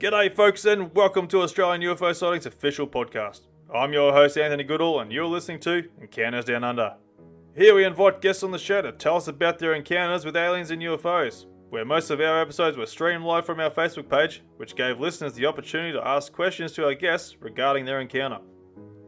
G'day folks and welcome to Australian UFO Sightings official podcast. I'm your host Anthony Goodall and you're listening to Encounters Down Under. Here we invite guests on the show to tell us about their encounters with aliens and UFOs, where most of our episodes were streamed live from our Facebook page, which gave listeners the opportunity to ask questions to our guests regarding their encounter.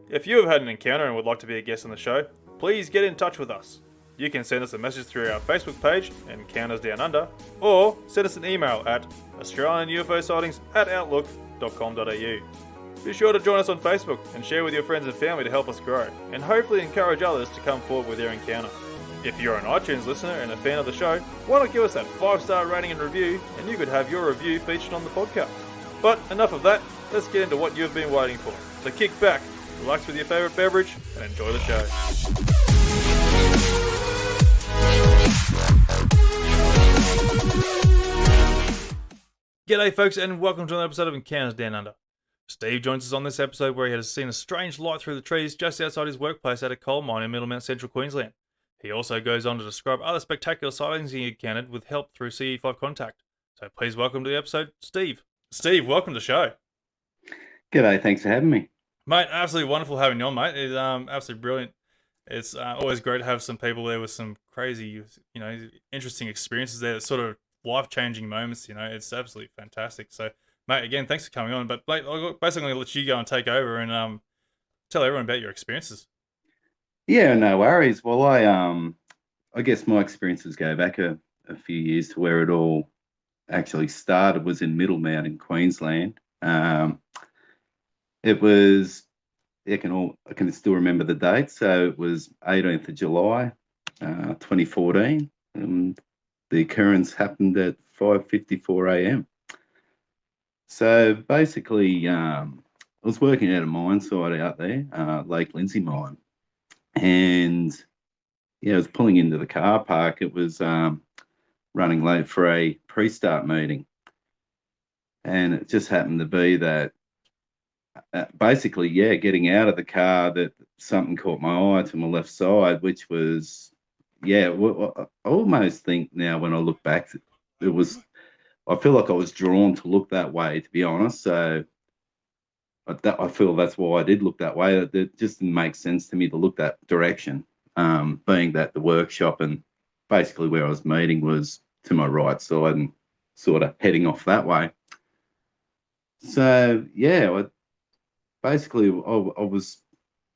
If you have had an encounter and would like to be a guest on the show, please get in touch with us. You can send us a message through our Facebook page, Encounters Down Under, or send us an email at australianUFOsightings@outlook.com.au. Be sure to join us on Facebook and share with your friends and family to help us grow, and hopefully encourage others to come forward with their encounter. If you're an iTunes listener and a fan of the show, why not give us that 5-star rating and review, and you could have your review featured on the podcast. But enough of that, let's get into what you've been waiting for. So kick back, relax with your favourite beverage, and enjoy the show. G'day folks and welcome to another episode of Encounters Down Under. Steve joins us on this episode where he has seen a strange light through the trees just outside his workplace at a coal mine in Middlemount Central Queensland. He also goes on to describe other spectacular sightings he encountered with help through CE5 contact. So please welcome to the episode, Steve. Steve, welcome to the show. G'day, thanks for having me. Mate, absolutely wonderful having you on, mate. It's absolutely brilliant. It's always great to have some people there with some crazy, interesting experiences there, sort of life-changing moments, it's absolutely fantastic. So, mate, again, thanks for coming on. But mate, I'm basically going to let you go and take over and tell everyone about your experiences. Yeah, no worries. Well, I guess my experiences go back a few years to where it all actually started was in Middlemount in Queensland. It was, I can still remember the date. So it was 18th of July, 2014. The occurrence happened at 5:54 a.m. So basically, I was working at a mine site out there, Lake Lindsay mine, and I was pulling into the car park. It was running late for a pre-start meeting, and it just happened to be that getting out of the car, that something caught my eye to my left side, which was. I almost think now when I look back, I feel like I was drawn to look that way, to be honest. So I feel that's why I did look that way. It just didn't make sense to me to look that direction, being that the workshop and basically where I was meeting was to my right side and sort of heading off that way. So, I was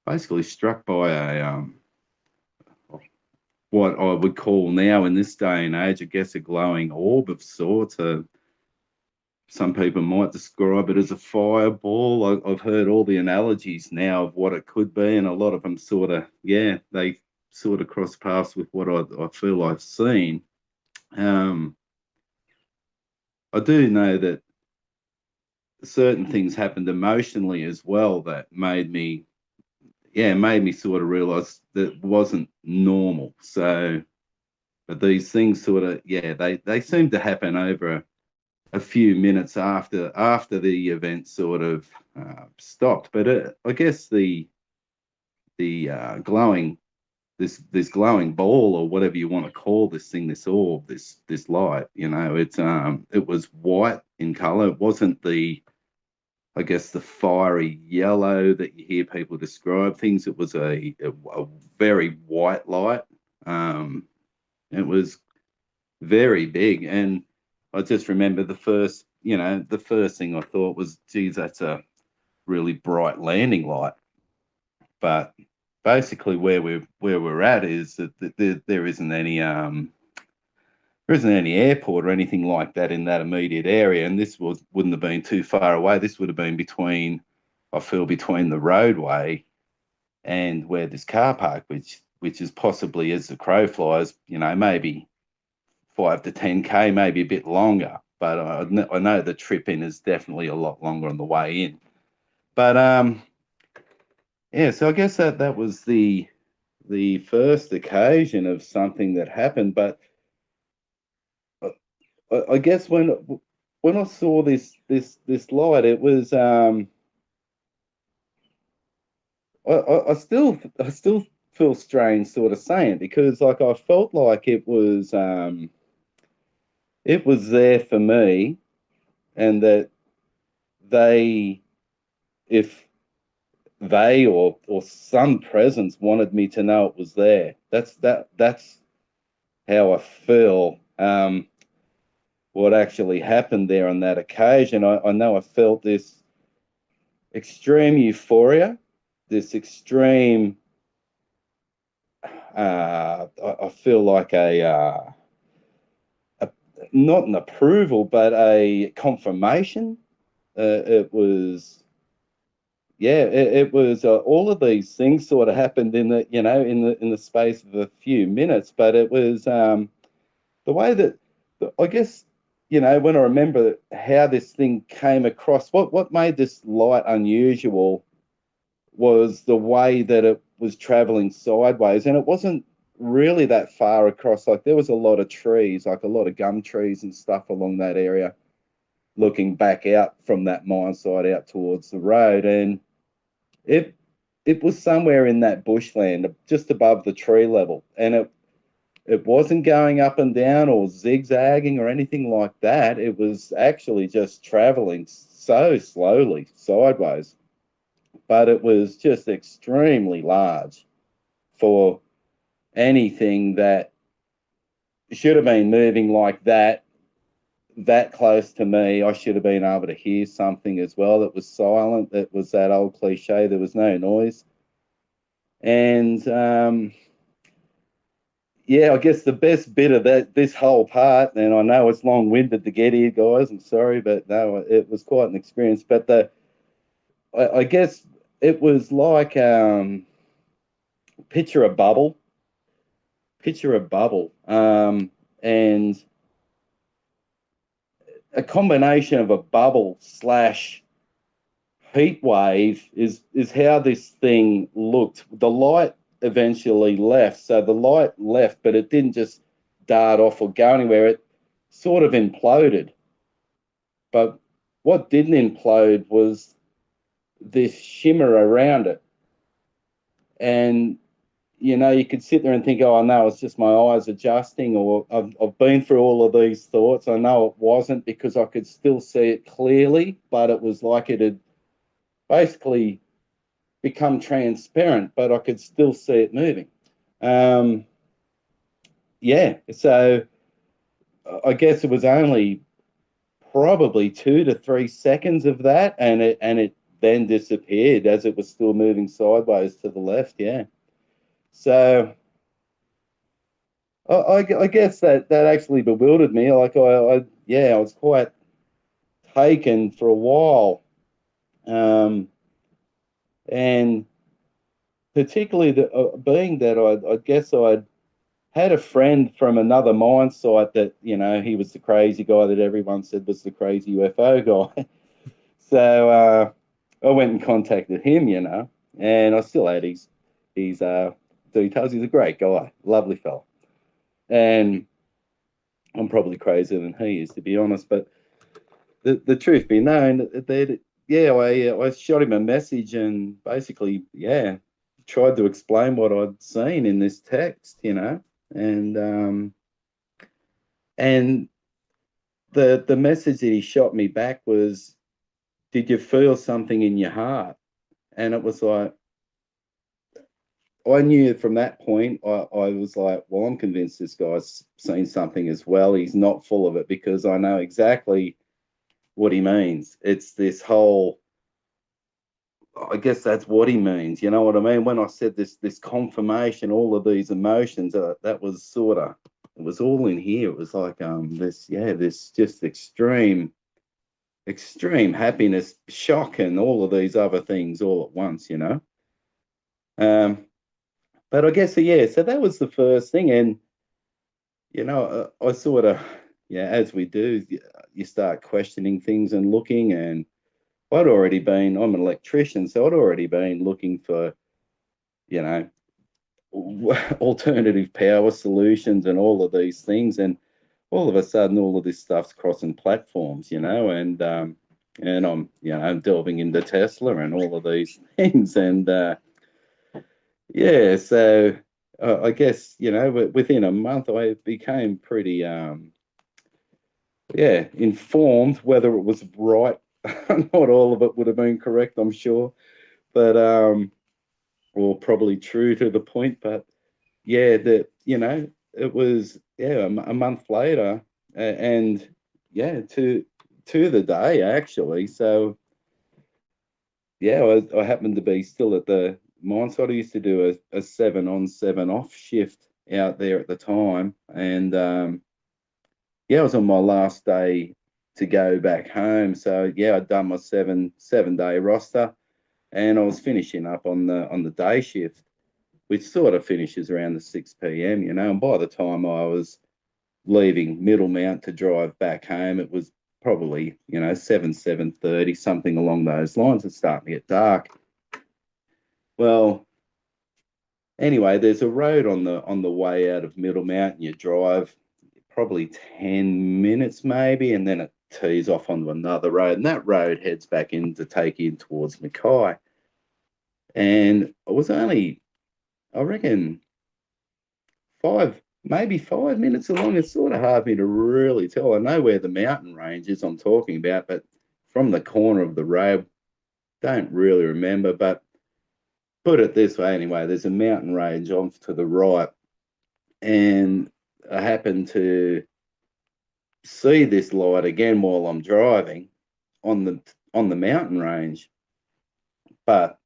basically struck by a... what I would call now in this day and age, I guess, a glowing orb of sorts. Some people might describe it as a fireball. I've heard all the analogies now of what it could be, and a lot of them they sort of cross paths with what I feel I've seen. I do know that certain things happened emotionally as well that made me sort of realise that it wasn't normal. So, but these things sort of, they seem to happen over a few minutes after the event sort of stopped. But I guess the glowing, this glowing ball or whatever you want to call this thing, this orb, this light, it was white in colour. It wasn't the fiery yellow that you hear people describe things. It was a very white light. It was very big. And I just remember the first thing I thought was, geez, that's a really bright landing light. But basically where we're at is that there isn't any airport or anything like that in that immediate area, and this wouldn't have been too far away. This would have been between the roadway and where this car park, which is possibly, as the crow flies, maybe 5 to 10k, maybe a bit longer. But I know the trip in is definitely a lot longer on the way in. But so I guess that was the first occasion of something that happened, but. I guess when I saw this light, it was I still feel strange sort of saying it, because I felt like it was there for me, and that if they or some presence wanted me to know it was there. That's how I feel. What actually happened there on that occasion? I know I felt this extreme euphoria, this extreme. I feel like a not an approval, but a confirmation. It was, yeah, it was all of these things sort of happened in the space of a few minutes. But it was the way that I guess when I remember how this thing came across, what made this light unusual was the way that it was traveling sideways, and it wasn't really that far across. Like there was a lot of trees, like a lot of gum trees and stuff along that area, looking back out from that mine site out towards the road, and it was somewhere in that bushland, just above the tree level, and it wasn't going up and down or zigzagging or anything like that. It was actually just traveling so slowly sideways, but it was just extremely large for anything that should have been moving like that close to me. I should have been able to hear something as well that was silent. That was that old cliche, there was no noise. And yeah, I guess the best bit of this whole part, and I know it's long-winded to get here, guys, I'm sorry, but no, it was quite an experience. But I guess it was like picture a bubble, and a combination of a bubble slash heat wave is how this thing looked. The light eventually left, so the light left, but it didn't just dart off or go anywhere. It sort of imploded, but what didn't implode was this shimmer around it. And you could sit there and think, oh, no, it's just my eyes adjusting, or I've been through all of these thoughts. I know it wasn't, because I could still see it clearly, but it was like it had basically become transparent, but I could still see it moving. Yeah, so I guess it was only probably 2 to 3 seconds of that, and it then disappeared as it was still moving sideways to the left. Yeah. So I guess that actually bewildered me. Like I was quite taken for a while, and particularly being that I guess I'd had a friend from another mine site that he was the crazy guy that everyone said was the crazy UFO guy. So I went and contacted him, and I still had his details. He's a great guy, lovely fella. And I'm probably crazier than he is, to be honest. But the truth be known, I shot him a message and basically, tried to explain what I'd seen in this text, and the message that he shot me back was, "Did you feel something in your heart?" And it was like, I knew from that point, I was like, well, I'm convinced this guy's seen something as well. He's not full of it, because I know exactly what he means. It's this whole, I guess that's what he means. You know what I mean? When I said this confirmation, all of these emotions, that was sort of, it was all in here. It was like this just extreme happiness, shock, and all of these other things all at once, But I guess, so that was the first thing. And, I sort of, as we do, you start questioning things and looking. And I'm an electrician, so I'd already been looking for, alternative power solutions and all of these things. And all of a sudden, all of this stuff's crossing platforms, and I'm, I'm delving into Tesla and all of these things. And, so I guess, within a month, I became pretty, informed whether it was right not all of it would have been correct, I'm sure, but or probably true to the point. But yeah, it was a month later, and yeah, to the day actually. So yeah, I happened to be still at the mine site. I used to do a 7 on 7 off shift out there at the time, and yeah, I was on my last day to go back home. So yeah, I'd done my seven day roster, and I was finishing up on the day shift, which sort of finishes around the 6 p.m. And by the time I was leaving Middlemount to drive back home, it was probably 7:30, something along those lines. It's starting to get dark. Well, anyway, there's a road on the way out of Middlemount, and you drive probably 10 minutes maybe, and then it tees off onto another road, and that road heads back in to take you in towards Mackay. And it was only, I reckon, maybe 5 minutes along. It's sort of hard for me to really tell. I know where the mountain range is I'm talking about, but from the corner of the road, don't really remember. But put it this way anyway, there's a mountain range off to the right, and I happened to see this light again while I'm driving on the mountain range, but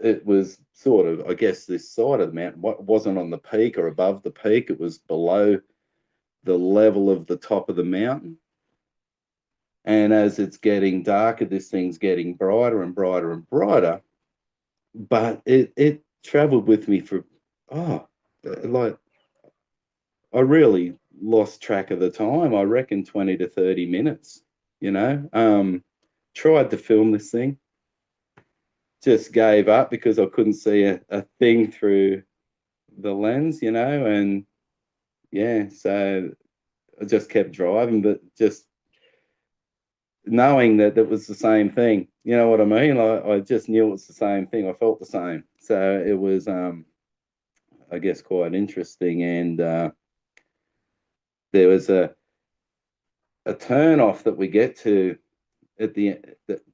it was sort of, I guess, this side of the mountain. What wasn't on the peak or above the peak, it was below the level of the top of the mountain. And as it's getting darker, this thing's getting brighter and brighter and brighter. But it traveled with me for, like, I really lost track of the time. I reckon 20 to 30 minutes, you know. Tried to film this thing, just gave up because I couldn't see a thing through the lens, and yeah, so I just kept driving, but just knowing that it was the same thing. You know what I mean? I just knew it was the same thing. I felt the same. So it was, I guess, quite interesting. And there was a turn off that we get to at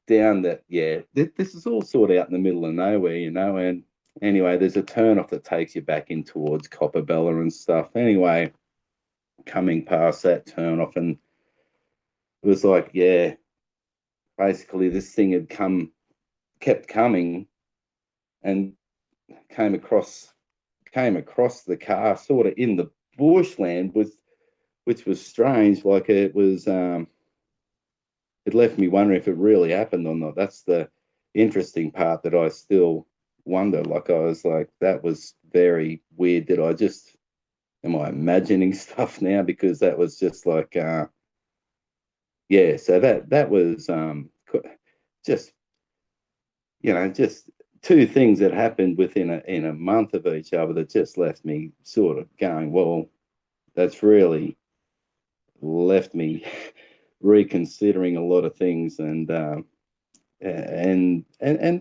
down that, yeah, this is all sort of out in the middle of nowhere, and anyway, there's a turn off that takes you back in towards Copperbella and stuff. Anyway, coming past that turn off, and it was like, yeah, basically this thing had kept coming, and came across the car sort of in the bushland, which was strange. Like, it left me wondering if it really happened or not. That's the interesting part that I still wonder. Like, I was like, that was very weird. Am I imagining stuff now? Because that was just like, yeah. So that was just just two things that happened within a month of each other that just left me sort of going, well, that's really left me reconsidering a lot of things, and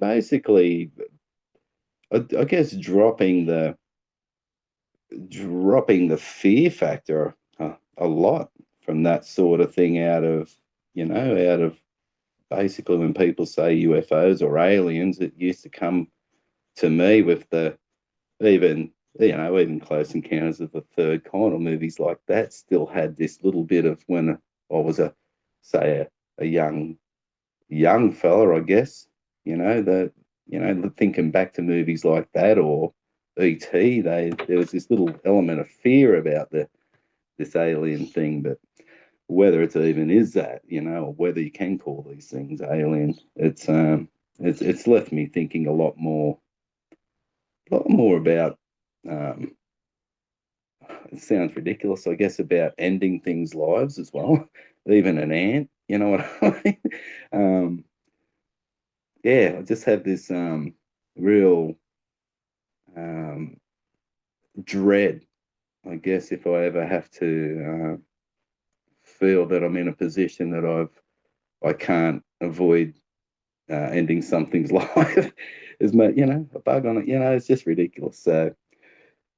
basically, I guess dropping the fear factor a lot from that sort of thing out of basically when people say UFOs or aliens. It used to come to me with the even Close Encounters of the Third Kind or movies like that still had this little bit of, when I was a young fella, I guess, thinking back to movies like that or E.T., there was this little element of fear about this alien thing. But whether it even is that, or whether you can call these things alien, it's left me thinking a lot more about, um, it sounds ridiculous, I guess, about ending things' lives as well, even an ant, you know what I mean? Um, yeah, I just have this real um, dread, I guess, if I ever have to feel that I'm in a position that I can't avoid ending something's life. Is a bug on it. It's just ridiculous. So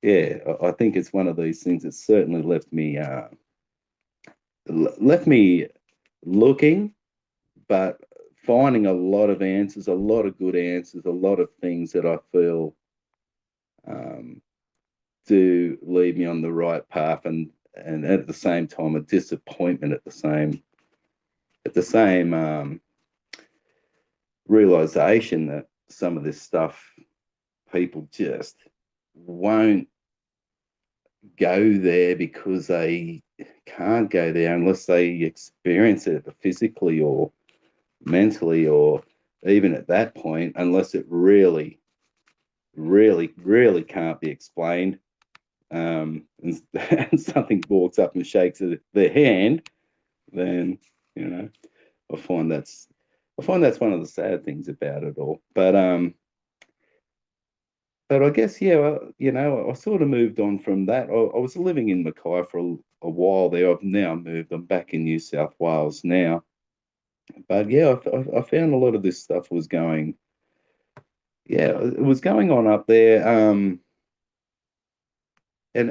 yeah, I think it's one of these things that certainly left me looking but finding a lot of answers, a lot of good answers, a lot of things that I feel do lead me on the right path, and at the same time a disappointment at the same realization that some of this stuff people just won't go there because they can't go there unless they experience it physically or mentally, or even at that point, unless it really, really, really can't be explained. And something walks up and shakes their hand, then I find that's one of the sad things about it all. But I guess, yeah, I sort of moved on from that. I was living in Mackay for a while there. I've now moved. I'm back in New South Wales now. But yeah, I found a lot of this stuff was going, yeah, it was going on up there. And I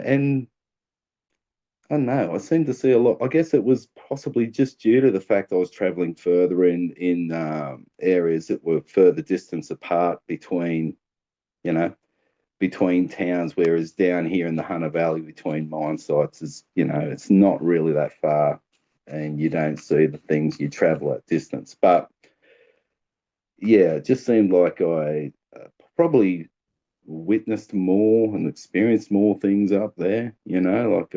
don't know, I seem to see a lot. I guess it was possibly just due to the fact I was traveling further in areas that were further distance apart you know, between towns, whereas down here in the Hunter Valley between mine sites it's not really that far, and you don't see the things you travel at distance. But yeah, it just seemed like I probably witnessed more and experienced more things up there. Like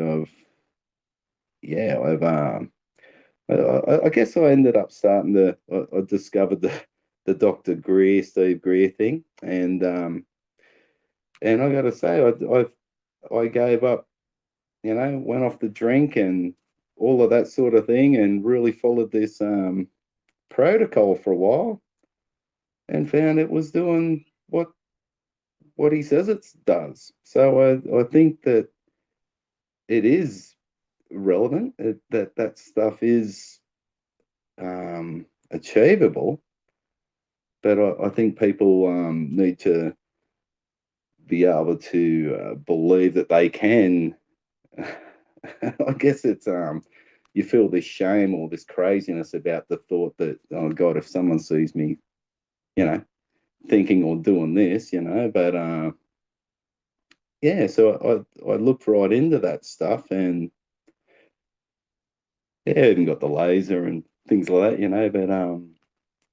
I guess I ended up starting I discovered the Steve Greer thing, and I got to say, I gave up, went off the drink and all of that sort of thing, and really followed this protocol for a while, and found it was doing what he says it does. So I think that it is relevant, that stuff is achievable, but I think people need to be able to believe that they can. I guess it's you feel this shame or this craziness about the thought that, oh God, if someone sees me, thinking or doing this, but yeah, so I looked right into that stuff, and yeah, I even got the laser and things like that, but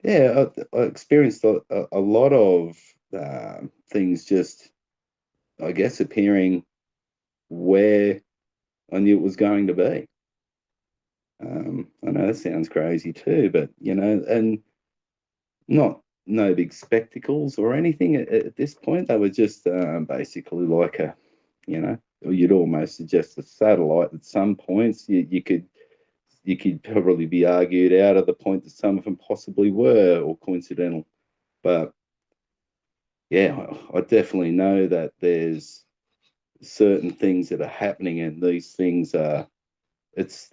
yeah, I experienced a lot of things just, I guess, appearing where I knew it was going to be. I know that sounds crazy too, but and not no big spectacles or anything at this point. They were just basically like you'd almost suggest a satellite. At some points, you could probably be argued out of the point that some of them possibly were or coincidental. But yeah, I definitely know that there's certain things that are happening, and these things are, it's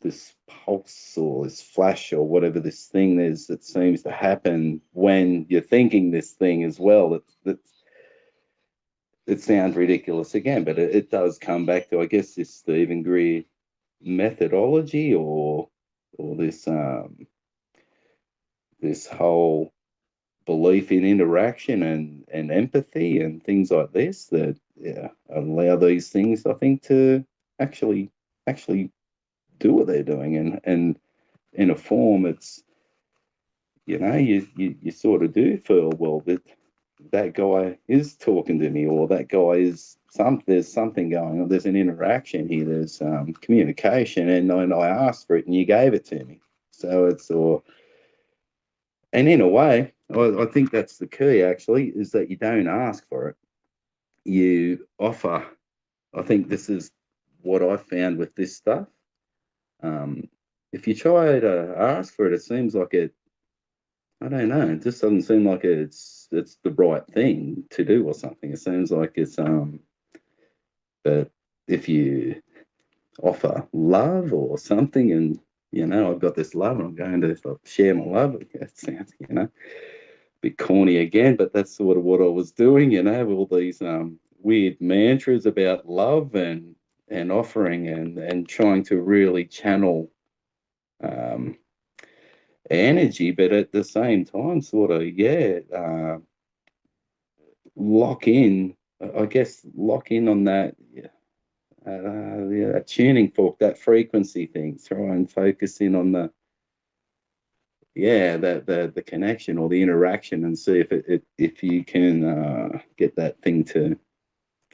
this pulse or this flash or whatever this thing is that seems to happen when you're thinking this thing as well. It sounds ridiculous again, but it does come back to, I guess, this Stephen Greer methodology, or this whole belief in interaction and empathy and things like this that, yeah, allow these things, I think, to actually do what they're doing, and in a form, it's, you sort of do feel, well, that guy is talking to me, or that guy is there's something going on, there's an interaction here, there's communication, and I asked for it and you gave it to me. So it's, and in a way, I think that's the key, actually, is that you don't ask for it, you offer. I think this is what I found with this stuff. If you try to ask for it, it seems like I don't know, it just doesn't seem like it's the right thing to do or something. It seems like it's but if you offer love or something, and I've got this love and I'm going to share my love, it sounds, a bit corny again, but that's sort of what I was doing, all these weird mantras about love and offering, and trying to really channel um, energy, but at the same time, sort of, lock in. I guess lock in on that, that tuning fork, that frequency thing. Try and focus in on the connection or the interaction, and see if you can get that thing to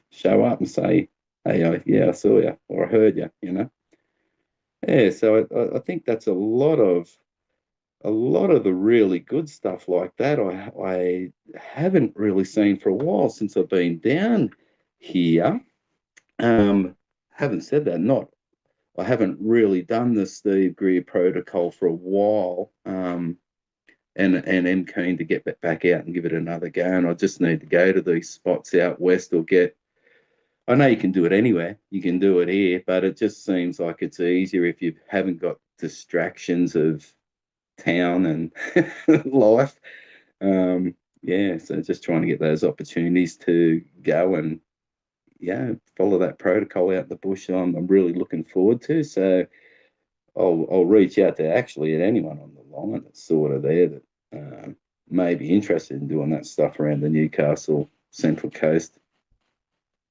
show up and say, "Hey, I saw you," or "I heard you." Yeah. So I think that's a lot of the really good stuff like that. I haven't really seen for a while since I've been down here. Having said that, not I haven't really done the Steve Greer protocol for a while. And am keen to get back out and give it another go. And I just need to go to these spots out west or get. I know you can do it anywhere. You can do it here, but it just seems like it's easier if you haven't got distractions of town and life. So just trying to get those opportunities to go and follow that protocol out in the bush. I'm really looking forward to. So I'll reach out to actually anyone on the line that's sort of there that may be interested in doing that stuff around the Newcastle Central Coast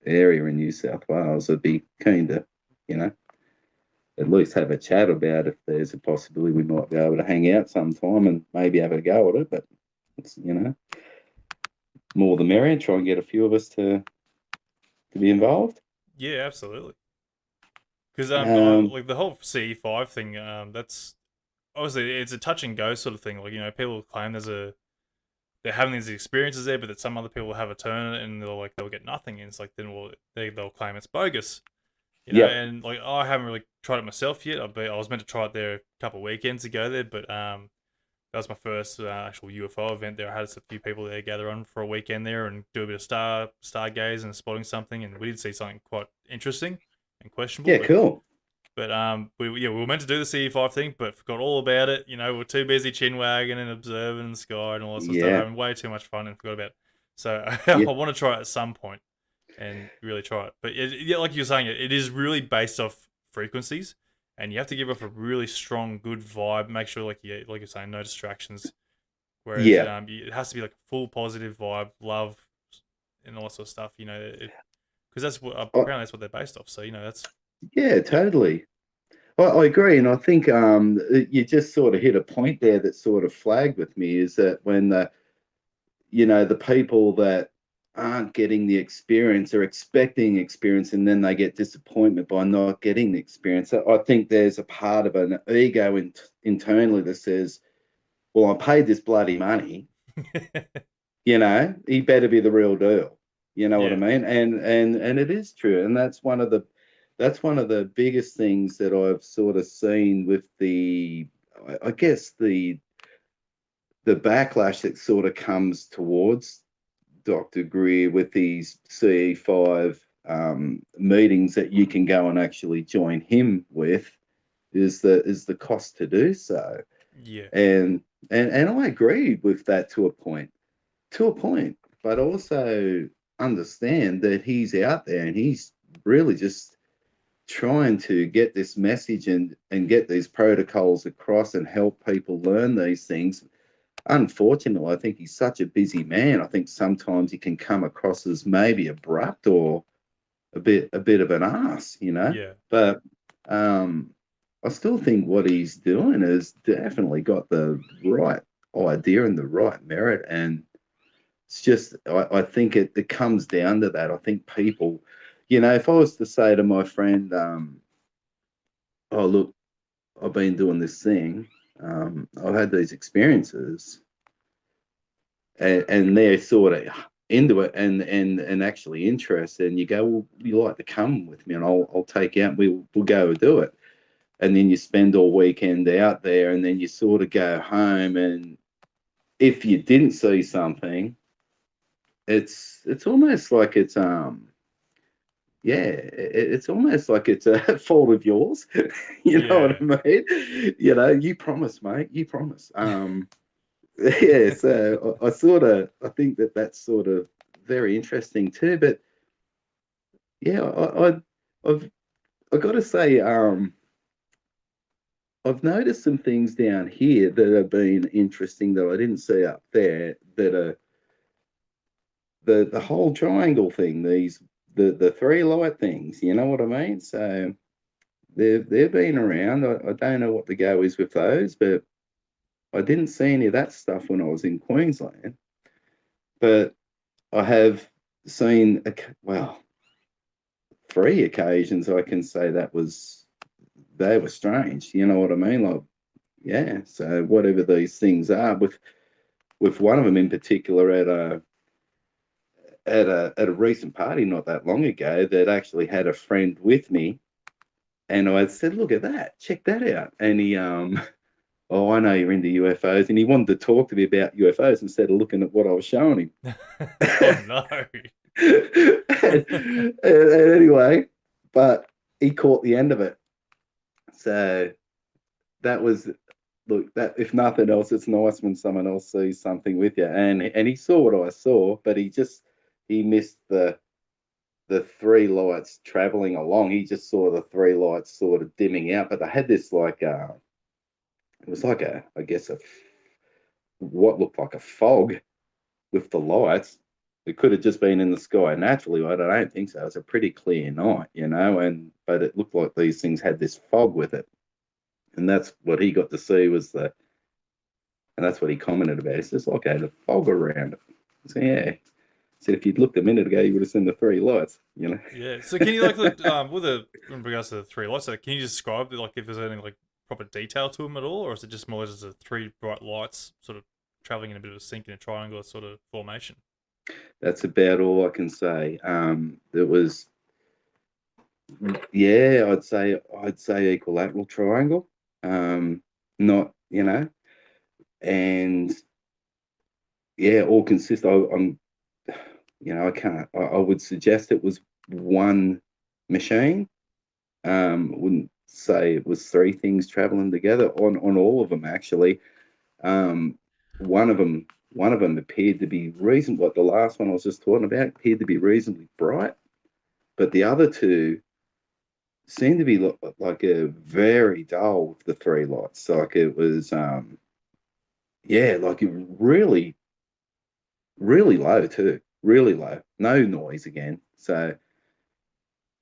area in New South Wales. I'd be keen to, at least have a chat about if there's a possibility we might be able to hang out sometime and maybe have a go at it. But it's, more the merrier. Try and get a few of us to be involved. Yeah, absolutely. Because Um, like the whole CE5 thing, that's obviously it's a touch and go sort of thing. Like people claim they're having these experiences there, but that some other people have a turn and they'll get nothing. And it's like then they'll claim it's bogus. yep. And like I haven't really tried it myself yet. I was meant to try it there a couple of weekends ago there, but that was my first actual UFO event there. I had a few people there gather on for a weekend there and do a bit of stargaze and spotting something, and we did see something quite interesting and questionable. Yeah, But cool. we were meant to do the CE5 thing, but forgot all about it. We're too busy chin wagging and observing the sky and all that sort of stuff, Yeah. having way too much fun and forgot about it. So I Yeah. want to try it at some point and really try it. But like you were saying, it is really based off frequencies, and you have to give off a really strong, good vibe. Make sure, like you're saying, no distractions. Whereas Yeah. it has to be like a full positive vibe, love, and all that sort of stuff. Because that's what I, apparently that's what they're based off. So that's yeah, yeah, totally. I agree, and I think you just sort of hit a point there that sort of flagged with me is that when the people that aren't getting the experience are expecting experience, and then they get disappointment by not getting the experience. So I think there's a part of an ego internally that says, "Well, I paid this bloody money. He better be the real deal." You know what I yeah, mean? And it is true, and that's one of the biggest things that I've sort of seen with I guess the backlash that sort of comes towards Dr. Greer with these CE5 meetings that you can go and actually join him with is the cost to do so. yeah, And I agree with that to a point, but also understand that he's out there and he's really just trying to get this message and get these protocols across and help people learn these things. Unfortunately, I think he's such a busy man. I think sometimes he can come across as maybe abrupt or a bit of an ass. yeah, But um, I still think what he's doing has definitely got the right idea and the right merit. And it's just, I think it comes down to that. I think people, if I was to say to my friend, oh, look, I've been doing this thing, I've had these experiences, and they're sort of into it and actually interested, and you go, well, you like to come with me, and I'll take you out, and we'll go do it. And then you spend all weekend out there, and then you sort of go home, and if you didn't see something, it's almost like it's almost like it's a fault of yours. You know what yeah, I mean? You promise, mate. You promise. Yeah. So I think that's sort of very interesting too. But yeah, I've I got to say, I've noticed some things down here that have been interesting that I didn't see up there. That are the whole triangle thing. The three light things. You know what I mean? So they've been around. I don't know what the go is with those, but I didn't see any of that stuff when I was in Queensland. But I have seen, well, three occasions I can say they were strange. You know what I mean? Like, yeah. So whatever these things are, with one of them in particular at a recent party not that long ago, that actually had a friend with me, and I said, "Look at that, check that out," and he oh, I know you're into UFOs, and he wanted to talk to me about UFOs instead of looking at what I was showing him. Oh no. And anyway, but he caught the end of it. So that was, look, that if nothing else, it's nice when someone else sees something with you. And he saw what I saw, but he missed the three lights traveling along. He just saw the three lights sort of dimming out, but they had this like it was like I guess what looked like a fog with the lights. It could have just been in the sky naturally, but I don't think so. It was a pretty clear night, but it looked like these things had this fog with it. And that's what he got to see and that's what he commented about. It's just like I had a fog around it. So yeah. So if you'd looked a minute ago, you would have seen the three lights. Yeah. So can you in regards to the three lights, can you describe like if there's any like proper detail to them at all, or is it just more just the three bright lights sort of traveling in a bit of a sync in a triangular sort of formation? That's about all I can say. It was, yeah, I'd say equilateral triangle. Not, and yeah, all consist. I can't. I would suggest it was one machine. Wouldn't say it was three things traveling together on all of them actually. Um, one of them appeared to be reasonable. Like the last one I was just talking about appeared to be reasonably bright, but the other two seemed to be like a very dull with the three lights. Like it was, yeah, like it really, really low too, really low, no noise again. So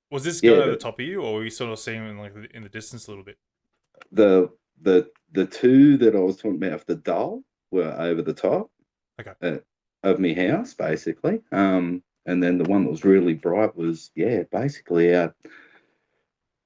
Was this going yeah, over the top of you, or were you sort of seeing them like in the distance a little bit? the the two that I was talking about, the dull, were over the top Okay. uh, of my house, basically. And then the one that was really bright was, yeah, basically out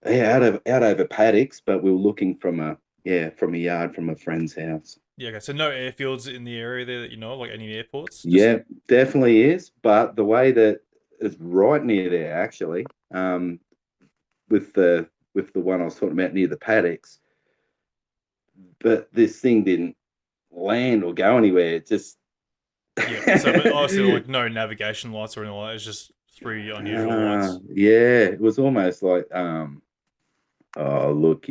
over paddocks, but we were looking from a yard from a friend's house. Yeah. Okay. So no airfields in the area there that you know, of, like any airports. Just Yeah, definitely is. But the way that it's right near there, actually, with the one I was talking about near the paddocks, but this thing didn't land or go anywhere. It just yeah. So but obviously like no navigation lights or anything like that. It's just three unusual lights. yeah, it was almost like oh look,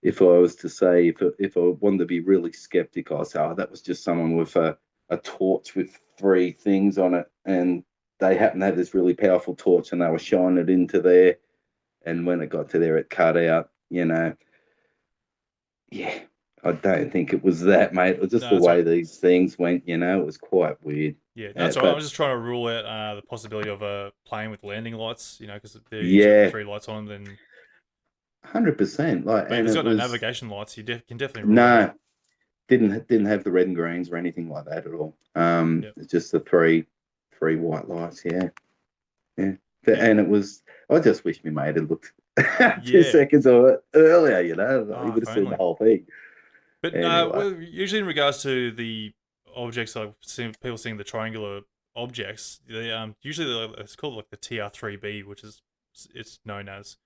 if I was to say if I wanted to be really skeptical, I'd say, oh, that was just someone with a torch with three things on it, and they happened to have this really powerful torch, and they were shining it into there, and when it got to there, it cut out. Yeah, I don't think it was that, mate. It was just No, the that's right. way these things went. It was quite weird. Yeah, that's right. I But was just trying to rule out the possibility of a plane with landing lights. You know, because they're usually got the yeah, three lights on them. Then, 100%. Like, but if and it's it got no was navigation lights, you can definitely rule it out. no, didn't have the red and greens or anything like that at all. Yep. It's just the three white lights. Yeah, yeah. Yeah. And it was. I just wish me mate had looked 2 Yeah. seconds of it earlier. He Oh, would if have seen the only. whole thing. But Anyway. well, usually in regards to the objects, like people seeing the triangular objects, they usually it's called like the TR3B, which is it's known as.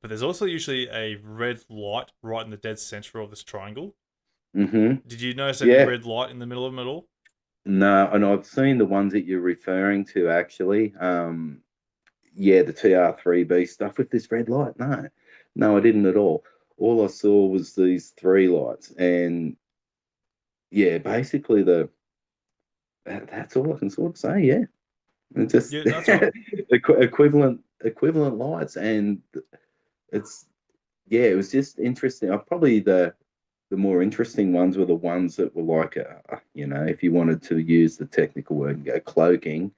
But there's also usually a red light right in the dead center of this triangle. Mm-hmm. Did you notice any Yeah. red light in the middle of them at all? No, and I've seen the ones that you're referring to actually. Yeah, the TR3B stuff with this red light. No, I didn't at all. All I saw was these three lights, and yeah, basically that's all I can sort of say. Yeah, it's just Yeah, that's right. equivalent lights, and it's yeah, it was just interesting. Probably the more interesting ones were the ones that were like, if you wanted to use the technical word and go cloaking,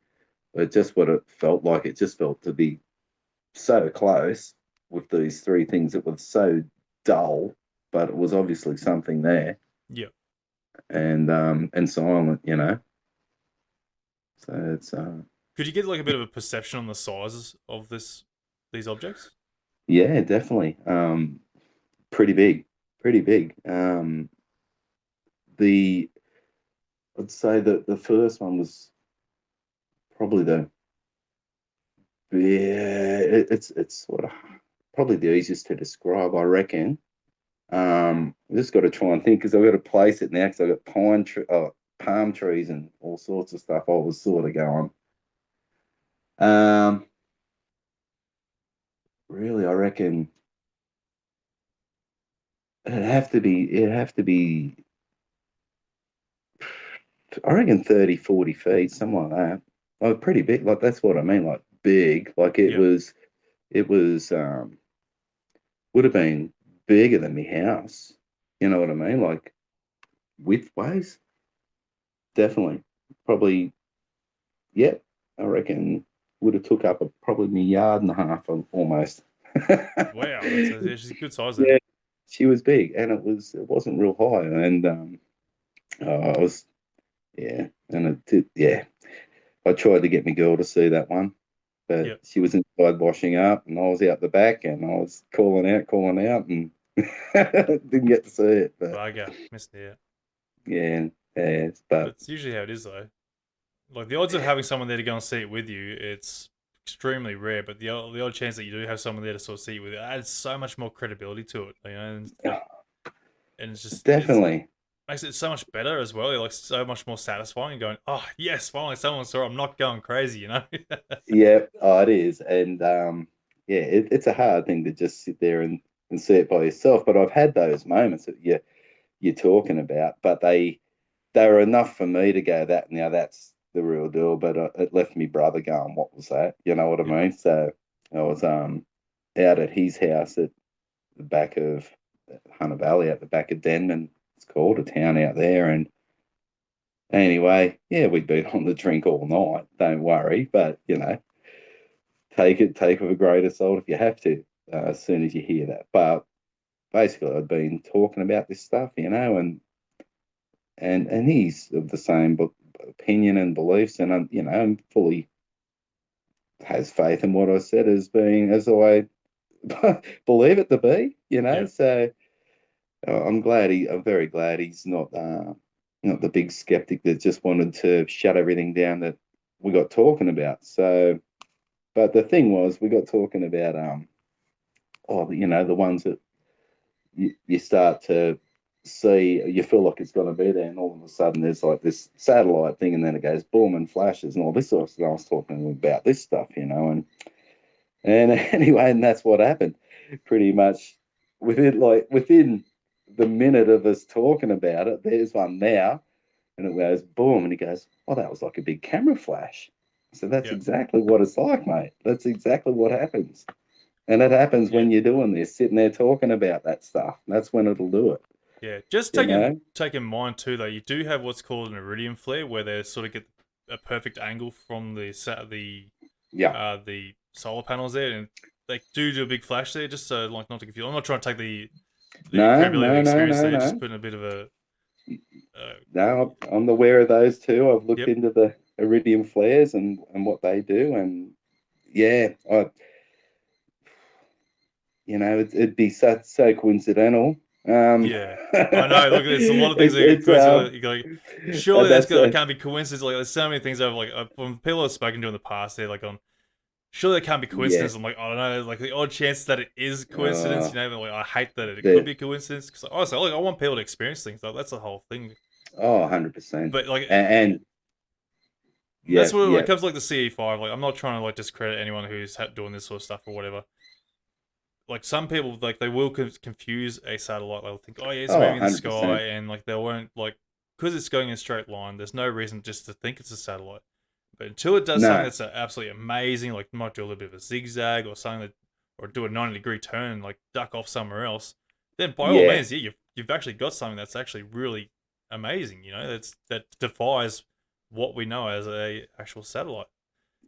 but just what it felt like. It just felt to be so close with these three things that were so dull, but it was obviously something there, Yeah. and silent, So it's Could you get like a bit of a perception on the sizes of these objects? yeah, definitely. Pretty big, pretty big. The I'd say that the first one was probably it's sort of probably the easiest to describe, I reckon. I just got to try and think because I've got to place it now because I've got palm trees and all sorts of stuff. I was sort of going. Um, Really, I reckon it'd have to be. I reckon 30, 40 feet, something like that. Like pretty big. Like that's what I mean. Like big. Like it Yeah. was. It was. Would have been bigger than my house. You know what I mean? Like width ways, definitely. Probably, yeah. I reckon would have took up probably me yard and a half almost. Wow, that's a good size then. Yeah, she was big, and it wasn't real high, and I was yeah, and it did yeah. I tried to get my girl to see that one, but Yeah. she was inside washing up, and I was out the back, and I was calling out, and didn't get to see it. But Bugger. Missed it. yeah, yeah, But but it's usually how it is though. Like the odds of having someone there to go and see it with you, it's extremely rare. But the odd chance that you do have someone there to sort of see it with, it adds so much more credibility to it. And like, and it's definitely. makes it so much better as well. Like so much more satisfying. And going, oh yes, finally someone saw. I'm not going crazy. Yeah, oh, it is, and yeah, it's a hard thing to just sit there and see it by yourself. But I've had those moments that you're talking about, but they were enough for me to go that now that's the real deal. But it left me brother going, what was that? You know what I Yeah, mean? So I was out at his house at the back of Hunter Valley, at the back of Denman. It's called a town out there, and anyway, yeah, we'd been on the drink all night. Don't worry, but take it with a grain of salt if you have to. As soon as you hear that, but basically, I'd been talking about this stuff, and he's of the same opinion and beliefs, and I'm fully has faith in what I said as being as I believe it to be, yeah, So I'm very glad he's not the big skeptic that just wanted to shut everything down that we got talking about. So, but the thing was, we got talking about the ones that you start to see, you feel like it's going to be there, and all of a sudden there's like this satellite thing, and then it goes boom and flashes and all this sort of stuff. I was talking about this stuff, and anyway, and that's what happened. Pretty much within the minute of us talking about it, there's one now, and it goes boom, and he goes, "Oh, that was like a big camera flash." So that's yeah, exactly what it's like, mate. That's exactly what happens. And it happens yeah, when you're doing this, sitting there talking about that stuff. That's when it'll do it, yeah. Just you know? take in mind too, though. You do have what's called an iridium flare, where they sort of get a perfect angle from Yeah. the solar panels there, and they do a big flash there, just so like not to confuse. I'm not trying to take the No, credibility of the no, no, experience no, there, just no. putting a bit of a No, I'm aware of those too. I've looked yep, into the iridium flares and what they do. And yeah, it'd be so coincidental. yeah. I know. Look, there's a lot of things that get It's coincidental. You go, like, surely that's it can't be coincidence. Like, there's so many things I've like when people I've spoken to in the past, they're like, on surely it can't be yeah. coincidence. I'm like, I don't know, like the odd chance that it is coincidence. Uh, But, like I hate that it could the be coincidence because honestly, like, I want people to experience things. Like that's the whole thing. 100%. But like, And that's yeah, what when it yeah. comes to like the CE5. Like, I'm not trying to like discredit anyone who's doing this sort of stuff or whatever. Like some people, like they will confuse a satellite. They'll think, oh yeah, it's Oh, moving in the sky, 100%. and like they won't like because it's going in a straight line. There's no reason just to think it's a satellite. But until it does something No, that's absolutely amazing, like might do a little bit of a zigzag or something that or do a 90-degree turn and like duck off somewhere else, then by all Yeah, means, yeah, you've actually got something that's actually really amazing. That defies what we know as a actual satellite.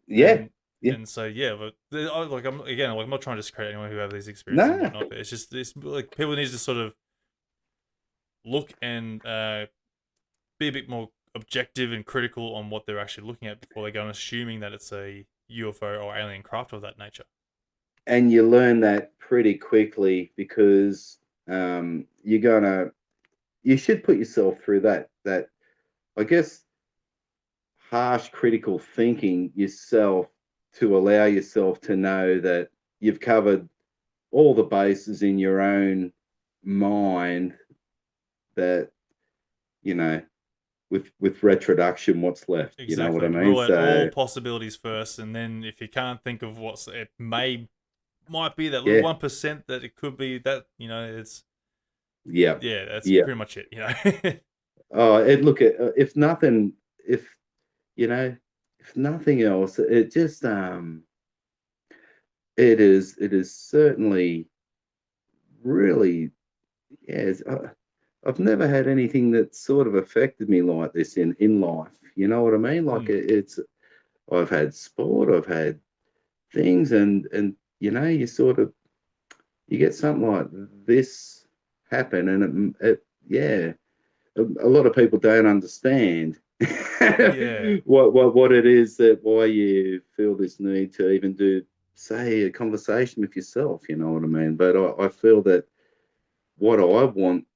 yeah, And yeah. and so yeah, but I'm not trying to discredit anyone who have these experiences and No, whatnot, but it's just this like people need to sort of look and be a bit more objective and critical on what they're actually looking at before they go and assuming that it's a UFO or alien craft of that nature. and you learn that pretty quickly because you should put yourself through that I guess harsh critical thinking yourself to allow yourself to know that you've covered all the bases in your own mind that you know with retroduction what's left, you know what I Exactly. mean? Rule out all So possibilities first, and then if you can't think of what's it might be that little yeah, 1% that it could be that it's yeah, yeah, that's yeah. pretty much it. Oh, it look at if nothing, if you know, if nothing else, it just it is certainly really yes. I've never had anything that sort of affected me like this in life. You know what I mean? Like Mm, it's I've had sport, I've had things, and you sort of you get something like this happen, and it yeah, a lot of people don't understand yeah. what it is that why you feel this need to even do say a conversation with yourself. You know what I mean? But I feel that what I want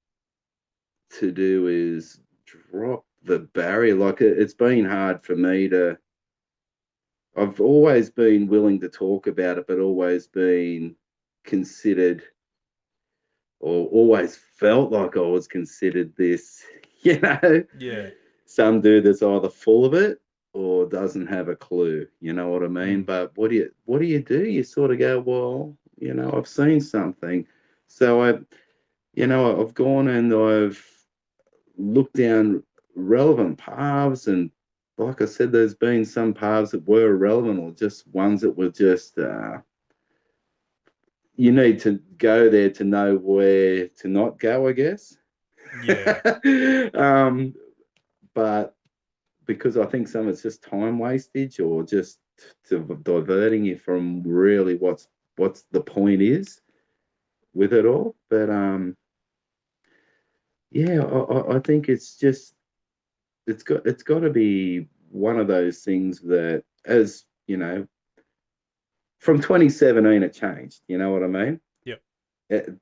to do is drop the barrier. Like it's been hard for me to. I've always been willing to talk about it, but always been considered or always felt like I was considered this, you know, Yeah. some dude that's either full of it or doesn't have a clue. You know what I mean? Mm, But what do? You sort of go, well, I've seen something. So I've gone and I've looked down relevant paths and like I said, there's been some paths that were irrelevant or just ones that were just you need to go there to know where to not go, I guess. yeah. um, but because I think some of it's just time wastage or just to diverting you from really what's the point is with it all. But yeah, I think it's just it's got to be one of those things that as from 2017 it changed. You know what I mean? Yep.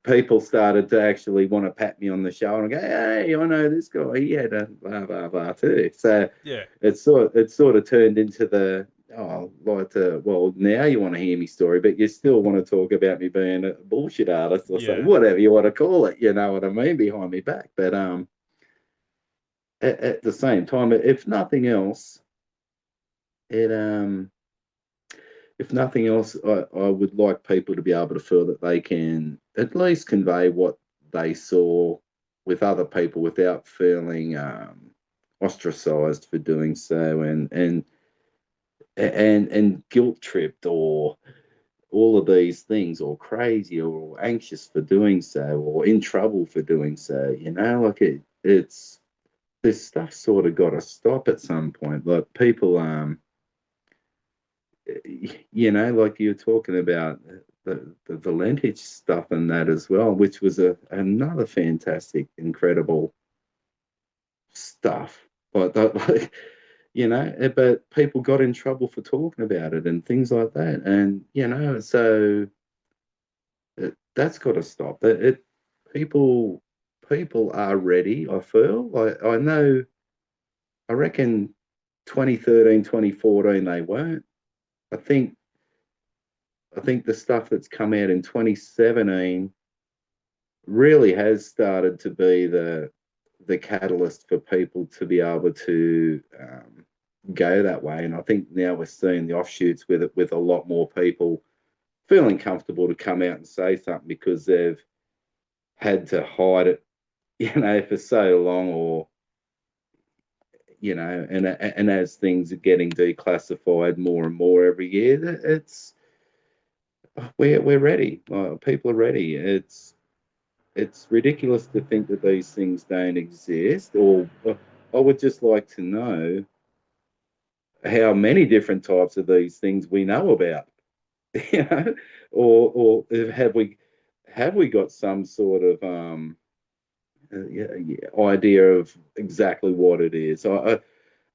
People started to actually want to pat me on the shoulder and go, "Hey, I know this guy. He had a blah blah blah too." So Yeah. it sort of turned into the well, now you want to hear me story, but you still want to talk about me being a bullshit artist or so Yeah. whatever you want to call it. You know what I mean behind me back, but at the same time, if nothing else, it if nothing else, I would like people to be able to feel that they can at least convey what they saw with other people without feeling ostracized for doing so and guilt tripped or all of these things or crazy or anxious for doing so or in trouble for doing so. Like it's this stuff sort of got to stop at some point. Like people like you were talking about the Valentich stuff and that as well, which was another fantastic, incredible stuff. Like, but people got in trouble for talking about it and things like that. And, so that's got to stop. People, people are ready, I feel. Like, I know, I reckon 2013, 2014, they weren't. I think I think the stuff that's come out in 2017 really has started to be the catalyst for people to be able to go that way. And I think now we're seeing the offshoots with it, with a lot more people feeling comfortable to come out and say something because they've had to hide it, for so long, or and as things are getting declassified more and more every year, it's we're ready. People are ready. It's ridiculous to think that these things don't exist. Or I would just like to know how many different types of these things we know about. You know, or have we got some sort of idea of exactly what it is? I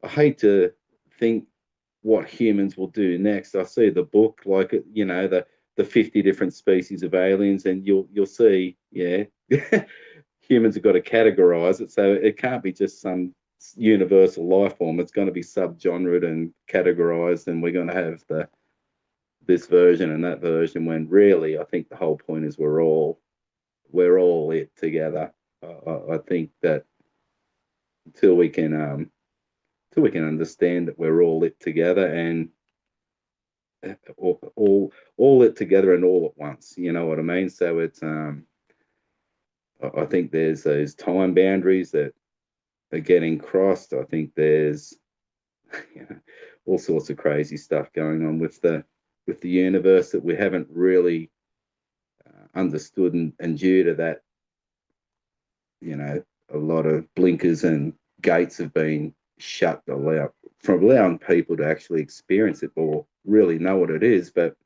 hate to think what humans will do next. I see the book, like, the 50 different species of aliens, and you'll see, yeah, humans have got to categorize it, so it can't be just some universal life form. It's going to be subgenre and categorized, and we're going to have the this version and that version. When really, I think the whole point is we're all it together. I think that until we can understand that we're all it together, and all it together and all at once. You know what I mean? So it's I think there's those time boundaries that are getting crossed. I think there's you know, all sorts of crazy stuff going on with the universe that we haven't really understood, and due to that, a lot of blinkers and gates have been shut from allowing people to actually experience it or really know what it is. But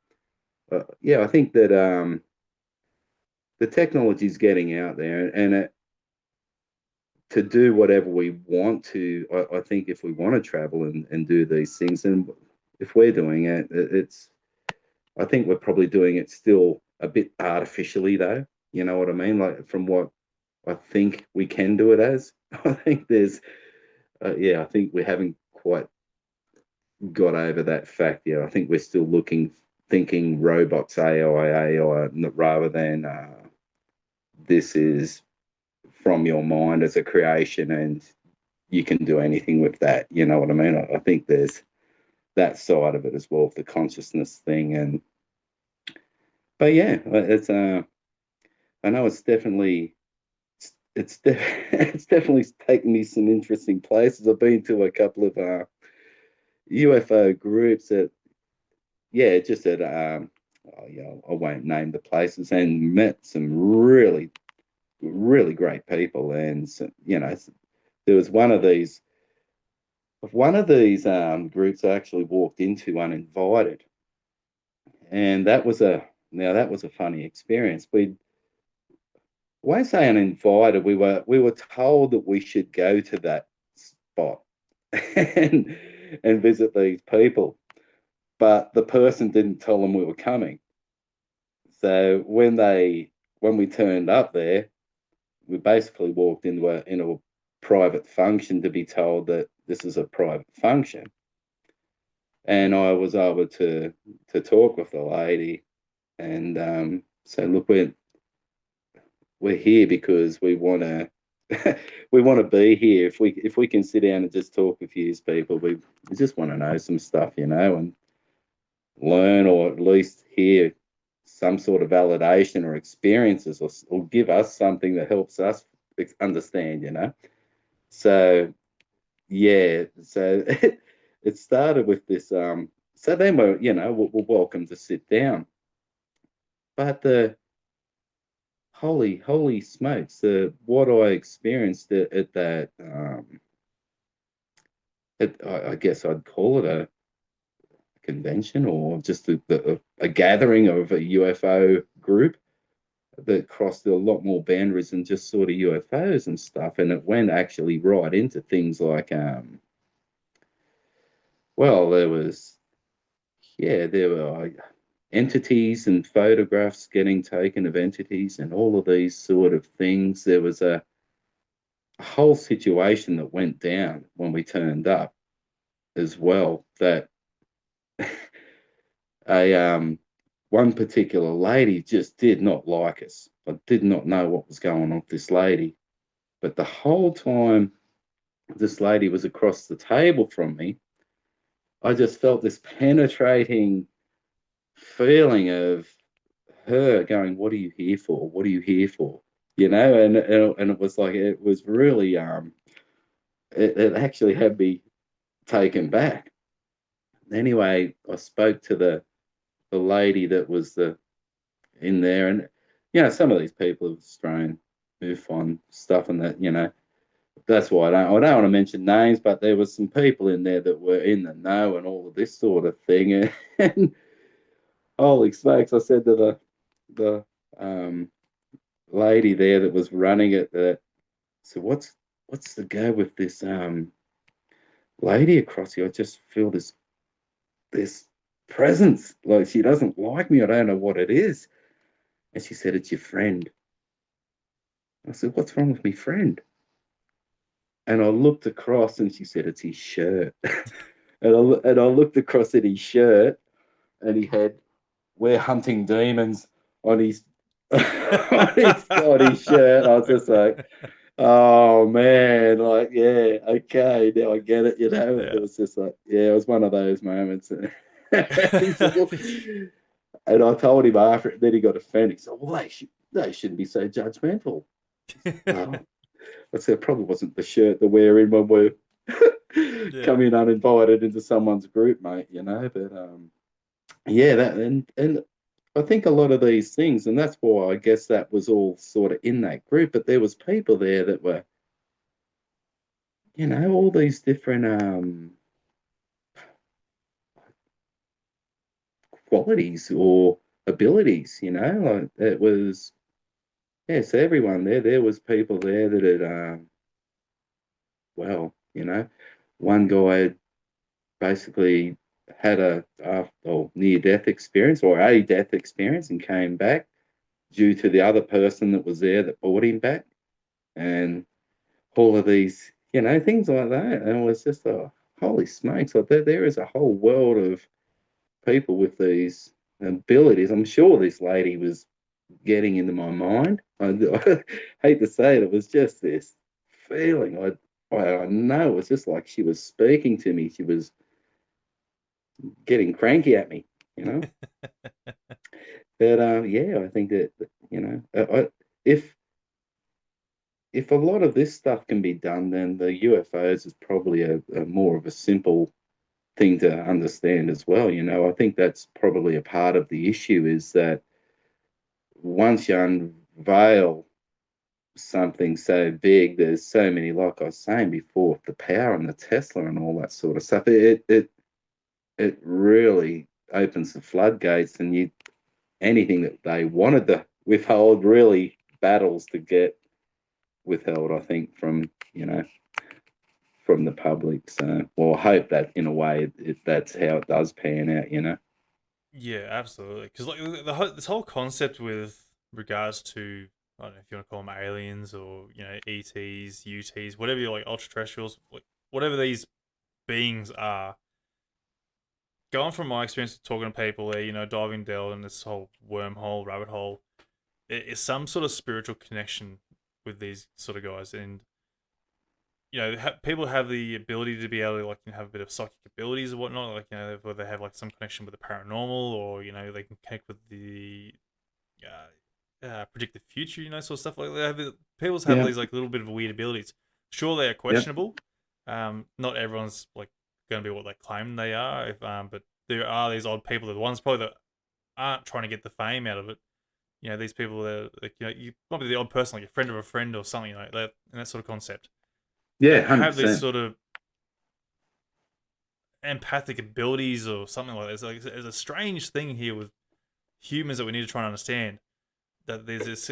yeah, I think that the technology is getting out there, and to do whatever we want to. I think if we want to travel and do these things, and if we're doing it, I think we're probably doing it still a bit artificially, though. You know what I mean? Like, from what I think we can do it as. I think I think we haven't quite got over that fact yet. I think we're still thinking robots, AI, rather than this is from your mind as a creation, and you can do anything with that. You know what I mean? I think there's that side of it as well, the consciousness thing. But yeah, it's I know it's definitely taken me some interesting places. I've been to a couple of UFO groups that, yeah, just at I won't name the places, and met some really, really great people. And there was one of these groups I actually walked into uninvited, and that was a funny experience. When I say uninvited, we were told that we should go to that spot and visit these people, but the person didn't tell them we were coming. So when we turned up there, we basically walked into a private function to be told that this is a private function. And I was able to talk with the lady and say, look, we're here because we want to we want to be here. If we can sit down and just talk with you people, we just want to know some stuff, and learn, or at least hear some sort of validation or experiences, or give us something that helps us understand. So yeah, so it started with this. So then we're welcome to sit down, but the holy smokes, what I experienced at that, I guess I'd call it a convention, or just a gathering of a UFO group that crossed a lot more boundaries than just sort of UFOs and stuff. And it went actually right into things like, well, there were entities and photographs getting taken of entities and all of these sort of things. There was a whole situation that went down when we turned up as well, that a one particular lady just did not like us. I did not know what was going on with this lady, but the whole time this lady was across the table from me, I just felt this penetrating feeling of her going, "What are you here for? What are you here for?" And it was like, it was really it actually had me taken back. Anyway, I spoke to the lady that was in there, and some of these people have thrown MUFON stuff, and that. That's why I don't want to mention names, but there was some people in there that were in the know and all of this sort of thing. And holy smokes, I said to the lady there that was running it, so what's the go with this lady across here? I just feel this presence, like she doesn't like me. I don't know what it is. And she said, it's your friend. I said, what's wrong with me friend? And I looked across and she said, it's his shirt. And I looked across at his shirt and he had "We're hunting demons" on his on his shirt. I was just like, oh man, like, yeah, okay, now I get it. Yeah. It was just like, yeah, it was one of those moments. He said, well, and I told him after, then he got offended. He said, well, they shouldn't be so judgmental. I said, it probably wasn't the shirt they're wearing when we're Yeah. coming uninvited into someone's group, mate, but yeah, that and I think a lot of these things, and that's why I guess that was all sort of in that group, but there was people there that were, all these different qualities or abilities, like it was, yeah, so everyone there was people there that had, well, one guy had basically had a near death experience or a death experience and came back due to the other person that was there that brought him back, and all of these, things like that. And it was just, holy smokes, like there is a whole world of people with these abilities. I'm sure this lady was getting into my mind. I hate to say it, it was just this feeling. I know it was just like she was speaking to me. She was getting cranky at me, you know. But yeah, I think that if if a lot of this stuff can be done, then the UFOs is probably a more of a simple thing to understand as well. I think that's probably a part of the issue is that once you unveil something so big, there's so many, like I was saying before, the power and the Tesla and all that sort of stuff. It really opens the floodgates, and anything that they wanted to withhold really battles to get withheld, I think, from the public. So, well, I hope that in a way that's how it does pan out. Yeah, absolutely. Because like this whole concept with regards to, I don't know if you want to call them aliens or ETs, UTs, whatever you like, ultra terrestrials, whatever these beings are. Going from my experience of talking to people, there, diving down in this whole wormhole, rabbit hole, it is some sort of spiritual connection with these sort of guys, and people have the ability to be able to have a bit of psychic abilities or whatnot, whether they have like some connection with the paranormal, or they can connect with the predict the future, sort of stuff like that. People have Yeah, these like little bit of weird abilities. Sure, they are yeah, questionable. Not everyone's like going to be what they claim they are. But there are these odd people. The ones probably that aren't trying to get the fame out of it. These people that like, you might be the odd person, like a friend of a friend or something like that, and that sort of concept yeah, that hundred have these percent. sort of empathic abilities or something like that. There's a strange thing here with humans that we need to try and understand. That there's this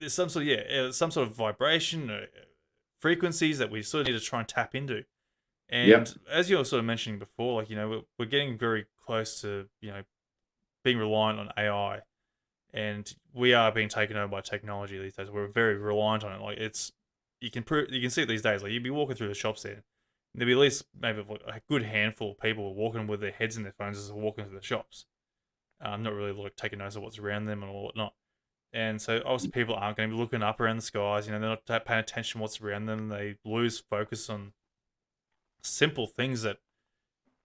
there's some sort of vibration or frequencies that we sort of need to try and tap into. Yep, And as you were sort of mentioning before, we're getting very close to being reliant on AI, and we are being taken over by technology these days. We're very reliant on it. Like you can see it these days. Like you'd be walking through the shops there, and there'd be at least maybe like a good handful of people walking with their heads in their phones as they're walking through the shops. Not really like taking notice of what's around them and whatnot. And so obviously people aren't going to be looking up around the skies. They're not paying attention to what's around them. They lose focus on simple things that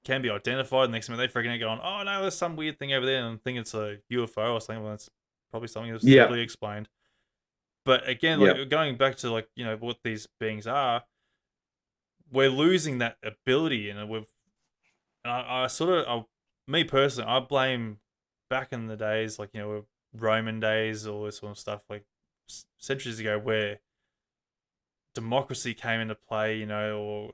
can be identified. Next minute they freaking out going, oh no, there's some weird thing over there, and think it's a UFO or something. Well, it's probably something that's simply yep, explained. But again, yep, like going back to what these beings are, we're losing that ability, and I sort of, me personally, I blame back in the days, like, Roman days, all this sort of stuff, like centuries ago, where democracy came into play, or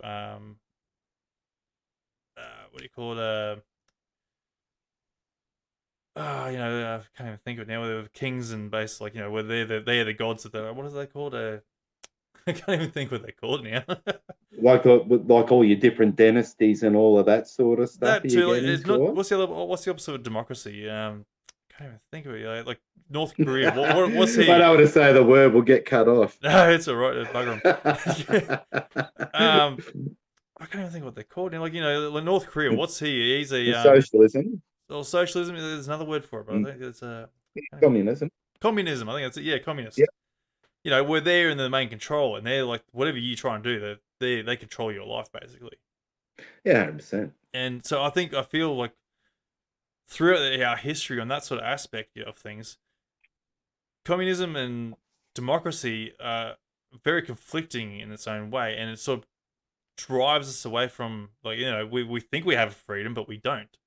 what do you call it? I can't even think of it now. Where kings and based, like, where they're the gods of the, what are they called? I can't even think what they're called now. Like all your different dynasties and all of that sort of stuff. Are That you too. Like, getting it's not. to? What's the opposite of democracy? Can't even think of it. Like North Korea. What's I he? don't want to say the word. We'll get cut off. No, it's alright. Bugger him. I can't even think what they're called. Like, like North Korea. What's he? He's a Socialism, or socialism. There's another word for it, but I mm, think it's communism. communism. I think it's Yeah, communist. We're there in the main control, and they're like, whatever you try and do, they control your life basically. yeah, 100%. And so I feel like throughout our history on that sort of aspect of things, communism and democracy are very conflicting in its own way, and it sort of drives us away from, like, we think we have freedom, but we don't.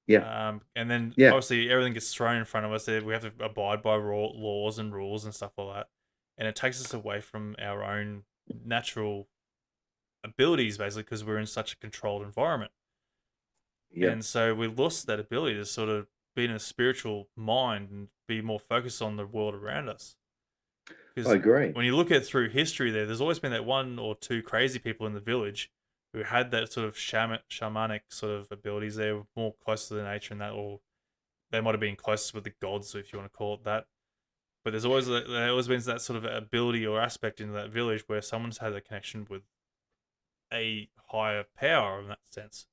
Yeah, And then yeah, obviously everything gets thrown in front of us. We have to abide by laws and rules and stuff like that, and it takes us away from our own natural abilities, basically, because we're in such a controlled environment. yeah. And so we lost that ability to sort of be in a spiritual mind and be more focused on the world around us. I Because agree. when you look at through history, there's always been that one or two crazy people in the village who had that sort of shamanic sort of abilities. They were more close to the nature and that, or they might have been closest with the gods, if you want to call it that. But there always been that sort of ability or aspect in that village where someone's had a connection with a higher power in that sense.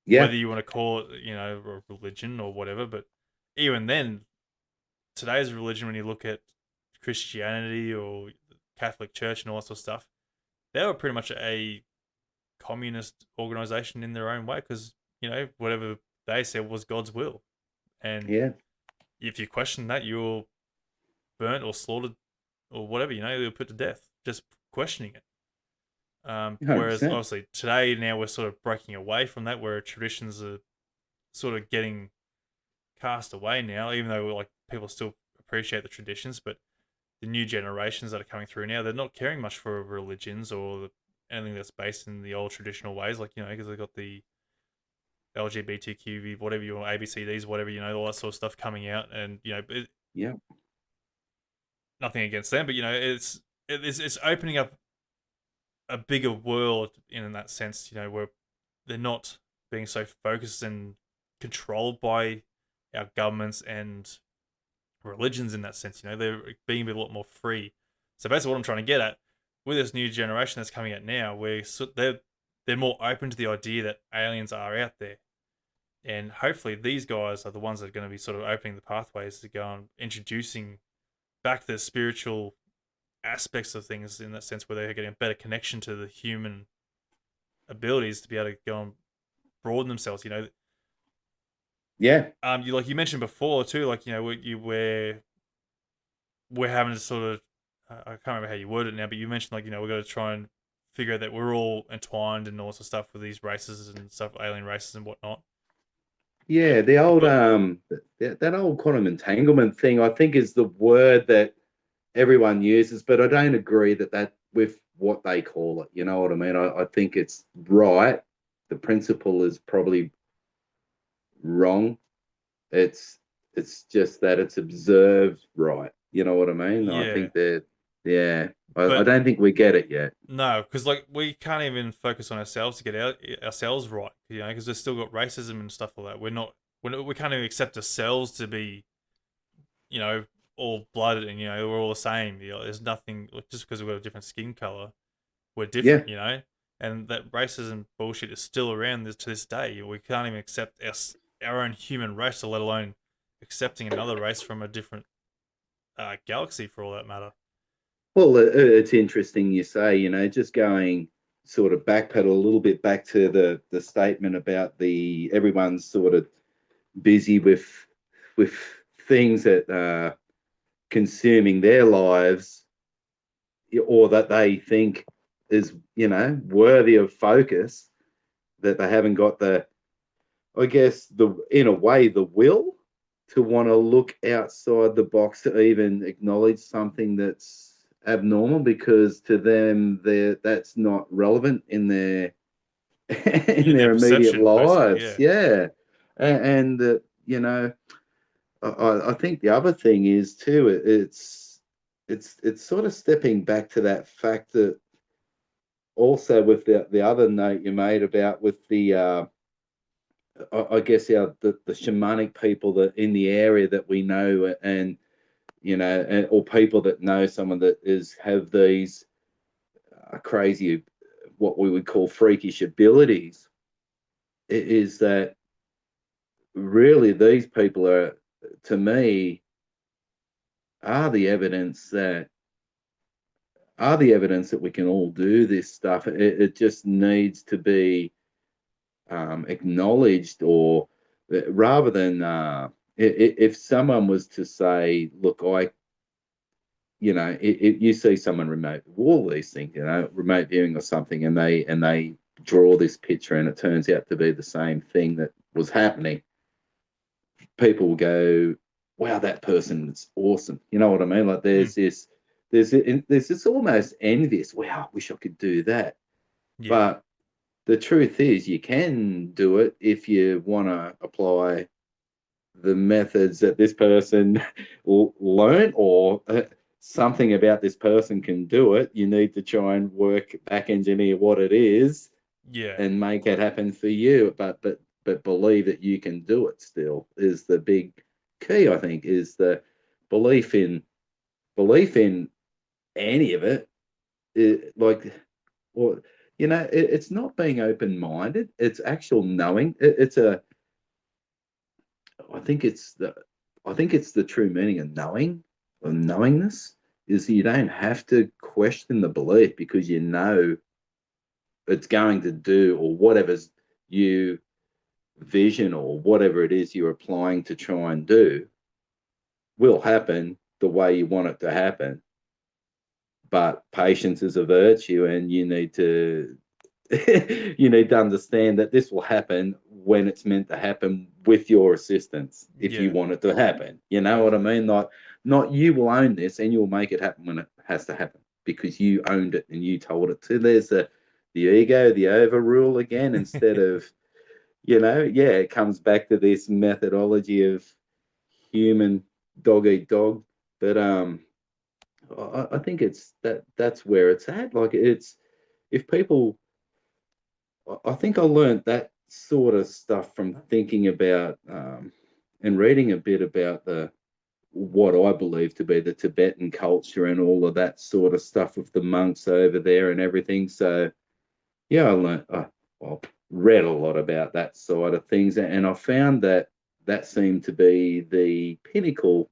Whether Yeah, you want to call it, a religion or whatever, but even then, today's religion, when you look at Christianity or the Catholic Church and all that sort of stuff, they were pretty much a communist organization in their own way, because whatever they said was God's will, and yeah, if you question that, you're burnt or slaughtered or whatever. You're put to death just questioning it. Whereas 100%. obviously today, now we're sort of breaking away from that, where traditions are sort of getting cast away now, even though, like, people still appreciate the traditions, but the new generations that are coming through now, they're not caring much for religions or anything that's based in the old traditional ways, like, because they've got the LGBTQ, whatever you want, ABCDs, whatever, all that sort of stuff coming out, and Yeah, nothing against them, but it's opening up a bigger world in that sense, where they're not being so focused and controlled by our governments and religions in that sense. They're being a lot more free. So basically, what I'm trying to get at with this new generation that's coming out now, where they're more open to the idea that aliens are out there, and hopefully these guys are the ones that are going to be sort of opening the pathways to go and introducing back the spiritual aspects of things, in that sense, where they're getting a better connection to the human abilities to be able to go and broaden themselves. yeah, You mentioned before too, like, we're having to sort of, I can't remember how you worded it now, but you mentioned, like, we've got to try and figure out that we're all entwined and all sorts of stuff with these races and stuff, alien races and whatnot. yeah. The old But that old quantum entanglement thing, I think, is the word that everyone uses, but I don't agree that with what they call it. You know what I mean? I think it's right. The principle is probably wrong. It's it's just that it's observed right. You know what I mean? I yeah, think that, yeah. I but don't think we get it yet. no, because, like, we can't even focus on ourselves to get ourselves right, because we've still got racism and stuff like that. We can't even accept ourselves to be, you know, all blooded and, we're all the same. There's nothing, like, just because we've got a different skin color, we're Yeah. different, and that racism bullshit is still around to this day. We can't even accept our own human race, let alone accepting another race from a different galaxy, for all that matter. Well, it's interesting you say, just going sort of backpedal a little bit back to the statement about the everyone's sort of busy with things that are consuming their lives, or that they think is, worthy of focus, that they haven't got I guess in a way, the will to want to look outside the box to even acknowledge something that's abnormal, because to them that's not relevant in their in In their their immediate perception, basically. lives. Yeah. Yeah. And you know, I think the other thing is too, it's sort of stepping back to that fact that also with the other note you made about with the I guess the shamanic people that in the area that we know, and or people that know someone that have these crazy, what we would call freakish abilities, is that really these people are, to me, are the evidence that we can all do this stuff. It just needs to be acknowledged, or rather than if someone was to say, look, if you see someone remote, all these things, remote viewing or something, and they draw this picture and it turns out to be the same thing that was happening, people will go, wow, that person is awesome. You know what I mean? Like there's this almost envious, wow, I wish I could do that. Yeah. But the truth is you can do it if you want to apply the methods that this person will learn, or something about this person can do it. You need to try and back engineer what it is Yeah. and make it happen for you. But believe that you can do it still is the big key, I think, is the belief in any of it. Like, or it's not being open-minded. It's actual knowing. I think it's the true meaning of knowing, of knowingness, is you don't have to question the belief, because you know it's going to do, or whatever's you vision or whatever it is you're applying to try and do will happen the way you want it to happen. But patience is a virtue, and you need to you need to understand that this will happen when it's meant to happen with your assistance, if you Yeah. want it to happen. You know what I Definitely. mean? Not you will own this and you'll make it happen when it has to happen, because you owned it and you told it to. There's the ego, the overrule again, instead of, yeah, it comes back to this methodology of human dog eat dog. But I think that's where it's at. Like, it's, if people, I think I learned that sort of stuff from thinking about and reading a bit about what I believe to be the Tibetan culture and all of that sort of stuff with the monks over there and everything. So yeah, I learned, well, read a lot about that side of things, and I found that seemed to be the pinnacle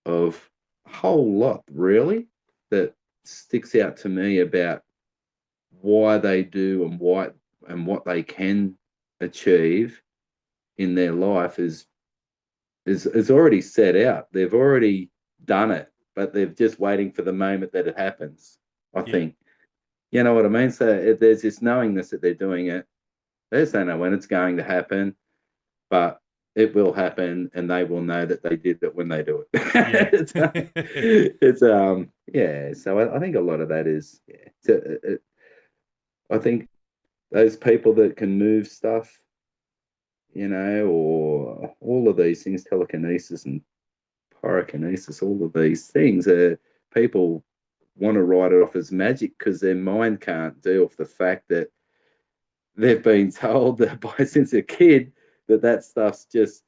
of a whole lot, really, that sticks out to me about why they do and what they can achieve in their life is already set out. They've already done it, but they're just waiting for the moment that it happens. I Yeah. think, you know what I mean. So there's this knowingness that they're doing it. They just don't know when it's going to happen, but it will happen, and they will know that they did it when they do it. Yeah. Yeah. So I think a lot of that is, yeah. I think those people that can move stuff, or all of these things, telekinesis and pyrokinesis, all of these things, people want to write it off as magic because their mind can't deal with the fact that they've been told that since a kid that stuff's just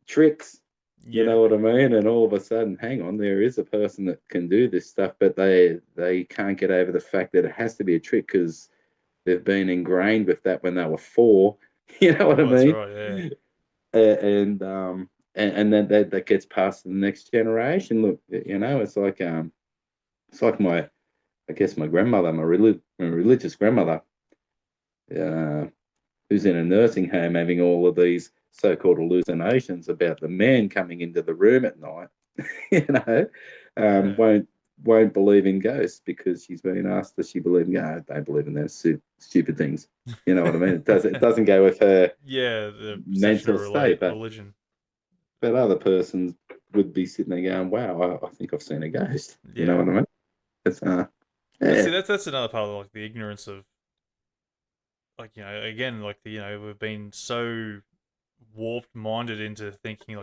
tricks. You Yeah. know what I mean? And all of a sudden, hang on, there is a person that can do this stuff, but they can't get over the fact that it has to be a trick because they've been ingrained with that when they were 4. You know what I Oh, that's mean? right. Yeah. And then that gets passed to the next generation. Look, it's like my, I guess, my grandmother, my religious grandmother, uh, who's in a nursing home, having all of these so-called hallucinations about the man coming into the room at night. you know, Yeah. won't won't believe in ghosts because she's been asked does she believe in ghosts. I don't believe in those stupid things. You know what I mean? It doesn't go with her Yeah, the perception mental of state, but religion. other persons would be sitting there going, "Wow, I think I've seen a ghost." You know Yeah. what I mean? It's But see, yeah, that's another part of like the ignorance of again, we've been so warped minded into thinking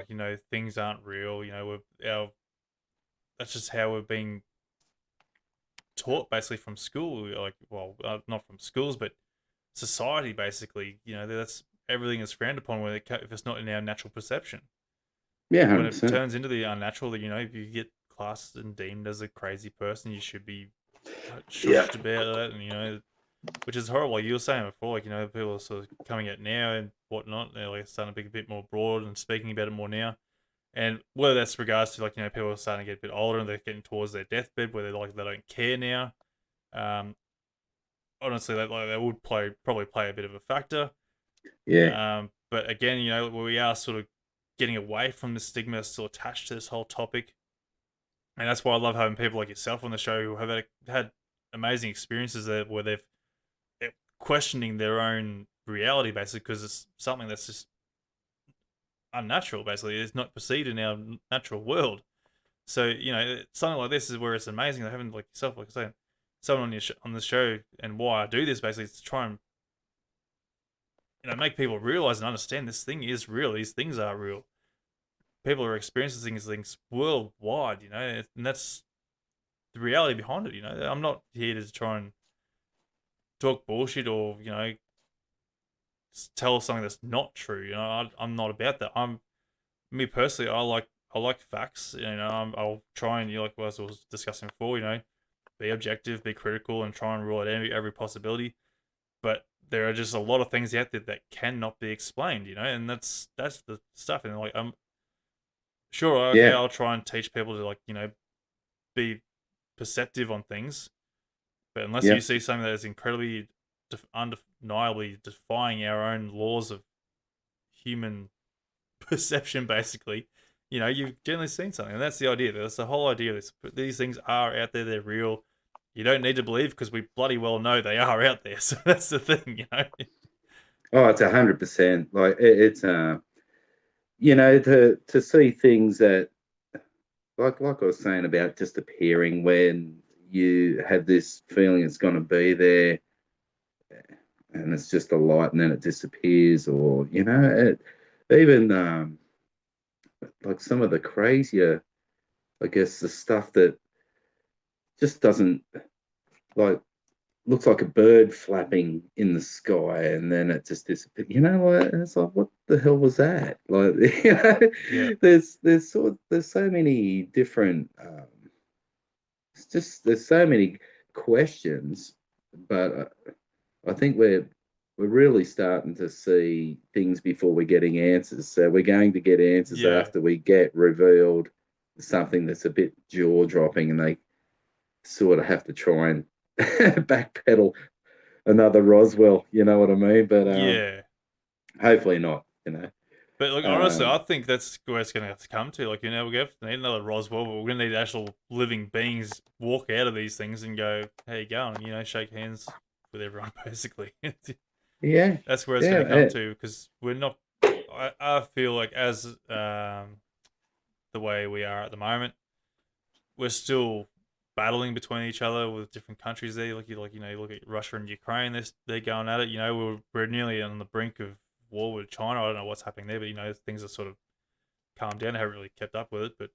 things aren't real. That's just how we're being taught basically from school. Not from schools, but society basically. That's everything is frowned upon when if it's not in our natural perception. yeah, When hundred it percent. turns into the unnatural, that if you get classed and deemed as a crazy person, you should be Yeah, shushed about that, and which is horrible. Like you were saying before, people are sort of coming out now and whatnot. They're like starting to be a bit more broad and speaking about it more now. And whether that's regards to people are starting to get a bit older and they're getting towards their deathbed, where they don't care now. Um, Honestly, that would probably play a bit of a factor. yeah, But again, we are sort of getting away from the stigma that's still attached to this whole topic, and that's why I love having people like yourself on the show who have had amazing experiences there where they're questioning their own reality basically because it's something that's just unnatural. Basically, it's not perceived in our natural world. So something like this is where it's amazing. Having like yourself, like I say, someone on on the show, and why I do this basically is to try and make people realize and understand this thing is real. These things are real. People are experiencing these things worldwide, and that's the reality behind it. I'm not here to try and talk bullshit or tell something that's not true. I'm not about that. I'm me personally. I like facts. I'll try and like as I was discussing before. Be objective, be critical, and try and rule out every possibility. But there are just a lot of things out there that cannot be explained. And that's the stuff. And like I'm sure, okay, yeah, I'll try and teach people to be perceptive on things. But unless yeah. you see something that is incredibly, undeniably defying our own laws of human perception, basically, you've generally seen something, and that's the idea. That's the whole idea. These things are out there. They're real. You don't need to believe because we bloody well know they are out there. So that's the thing. Oh, it's 100%. Like it's to see things that like I was saying about just appearing when you have this feeling it's going to be there and it's just a light and then it disappears, or even like some of the crazier, I guess, the stuff that just doesn't, like, looks like a bird flapping in the sky and then it just disappears. Like, it's like, what the hell was that? Like, Yeah, there's so many different. It's just there's so many questions, but I think we're really starting to see things before we're getting answers. So we're going to get answers yeah, after we get revealed something that's a bit jaw dropping, and they sort of have to try and backpedal another Roswell. You know what I mean? But yeah. hopefully not. But look, honestly, Um, I think that's where it's going to have to come to. Like, we're going to need another Roswell, but we're going to need actual living beings walk out of these things and go, "How you going?" Shake hands with everyone, basically. yeah, That's where it's going to come yeah, to because we're not. I feel like as the way we are at the moment, we're still battling between each other with different countries. There, you look at Russia and Ukraine. They're going at it. We're nearly on the brink of war with China. I don't know what's happening there, but things are sort of calmed down. I haven't really kept up with it, but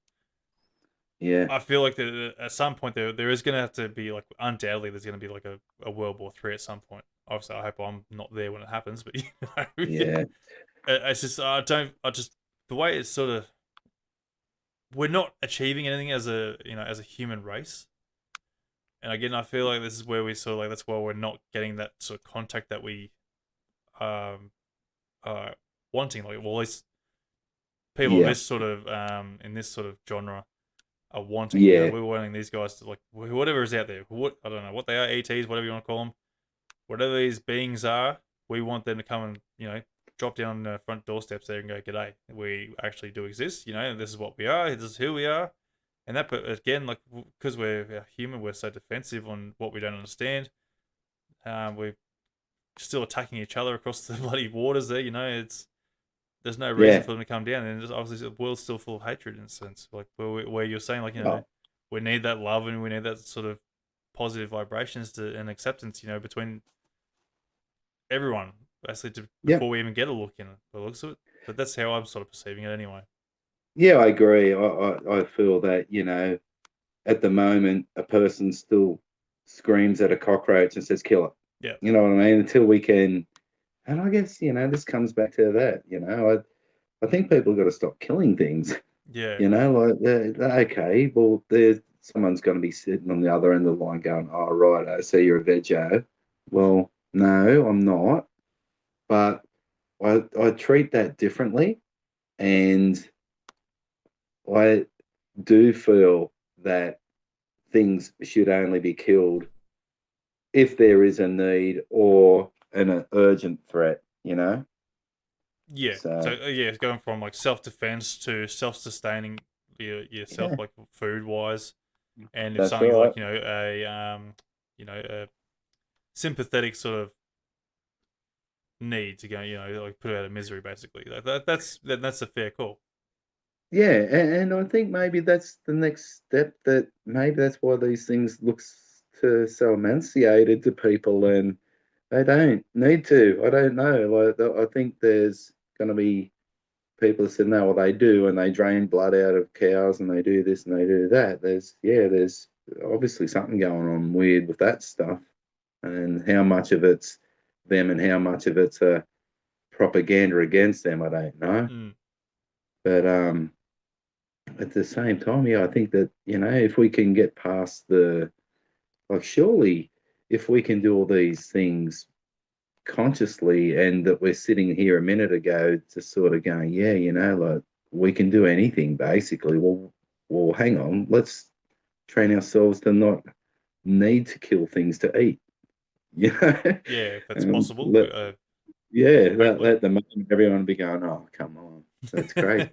yeah, I feel like at some point there is going to have to be like undoubtedly there's going to be like a World War III at some point. Obviously, I hope I'm not there when it happens, but yeah, it's just I just the way it's sort of we're not achieving anything as a human race. And again, I feel like this is where we sort of that's why we're not getting that sort of contact that we um are wanting. Like, well, at least people yeah, this sort of in this sort of genre are wanting. yeah, We're wanting these guys to whatever is out there. What I don't know what they are, ETs, whatever you want to call them, whatever these beings are. We want them to come and drop down the front doorsteps there and go, "G'day, we actually do exist. This is what we are. This is who we are, And that, but again, like because we're human, we're so defensive on what we don't understand. We're still attacking each other across the bloody waters. There, there's no reason Yeah. for them to come down, and just obviously the world's still full of hatred in a sense. Like where you're saying, like Oh, we need that love and we need that sort of positive vibrations and acceptance, between everyone, basically, yeah. before we even get a look in it. By the looks of it, but that's how I'm sort of perceiving it anyway. Yeah, I agree. I feel that, at the moment, a person still screams at a cockroach and says, kill it. Yeah, You know what I mean? Until we can, and I guess, this comes back to that, I think people got to stop killing things. yeah, Like okay, well, there's someone's going to be sitting on the other end of the line going, "Oh, right, I see you're a veggie." Well, no, I'm not, but I treat that differently, and I do feel that things should only be killed if there is a need or an urgent threat. yeah. So So yeah, it's going from like self defense to self sustaining yourself, yeah, like food wise, and if that's something's like right. a sympathetic sort of need to go, like put out of misery, basically. That's a fair call. Yeah, and I think maybe that's the next step. That maybe that's why these things to so emancipated to people, and they don't need to. I don't know. Like I think there's going to be people that said no, well they do, and they drain blood out of cows, and they do this and they do that. There's obviously something going on weird with that stuff, and how much of it's them and how much of it's propaganda against them, I don't know. Mm. But at the same time, yeah, I think that, if we can get past like, surely if we can do all these things consciously, and that we're sitting here a minute ago just sort of going, yeah, like we can do anything basically. Well, hang on, let's train ourselves to not need to kill things to eat, you know? Yeah, if that's And possible. yeah, Hopefully. let the moment everyone be going, oh, come on, that's great.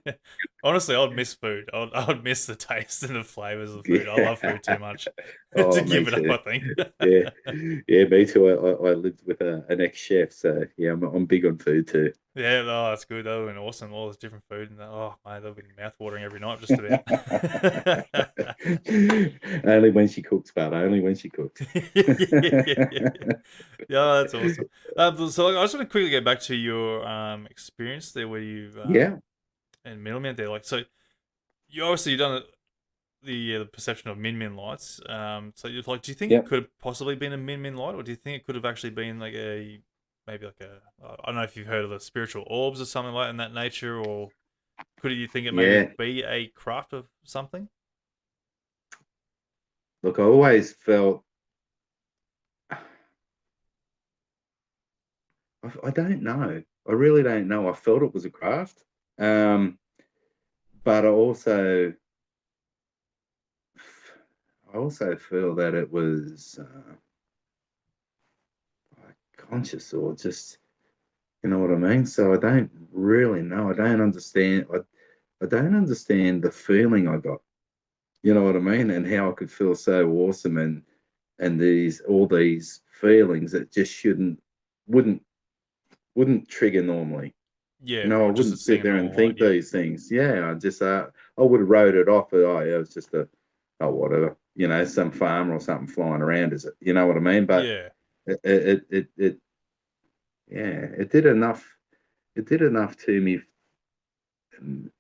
Honestly, I'd miss food. I'd miss the taste and the flavors of food. I love food Yeah. too much to Oh, me give it up, too. I think. Yeah, yeah, me too. I lived with an ex-chef, so yeah, I'm big on food too. Yeah, no, that's good. That would have been awesome. All this different food, and oh man, that would be mouth watering every night, just about. Only when she cooks, but only when she cooks. Yeah, that's awesome. So I just want to quickly get back to your experience there, where you've Yeah, in Middlemount there. Like, so you obviously you've done the perception of min lights. So you're like, do you think it yeah, could have possibly been a min light, or do you think it could have actually been like maybe like I don't know if you've heard of the spiritual orbs or something like in that nature, or could you think it maybe yeah. be a craft of something? Look, I always felt, I don't know. I really don't know. I felt it was a craft. But I also feel that it was like conscious, or just, you know what I mean? So I don't really know. I don't understand. I don't understand the feeling I got. You know what I mean? And how I could feel so awesome, and all these feelings that just wouldn't wouldn't trigger normally. Yeah, I or just wouldn't as seeing sit a there and normal light. think Yeah, these things. Yeah, I would have wrote it off. Oh yeah, it's just whatever. Some farmer or something flying around. Is it? You know what I mean? But yeah, it yeah, it did enough. It did enough to me.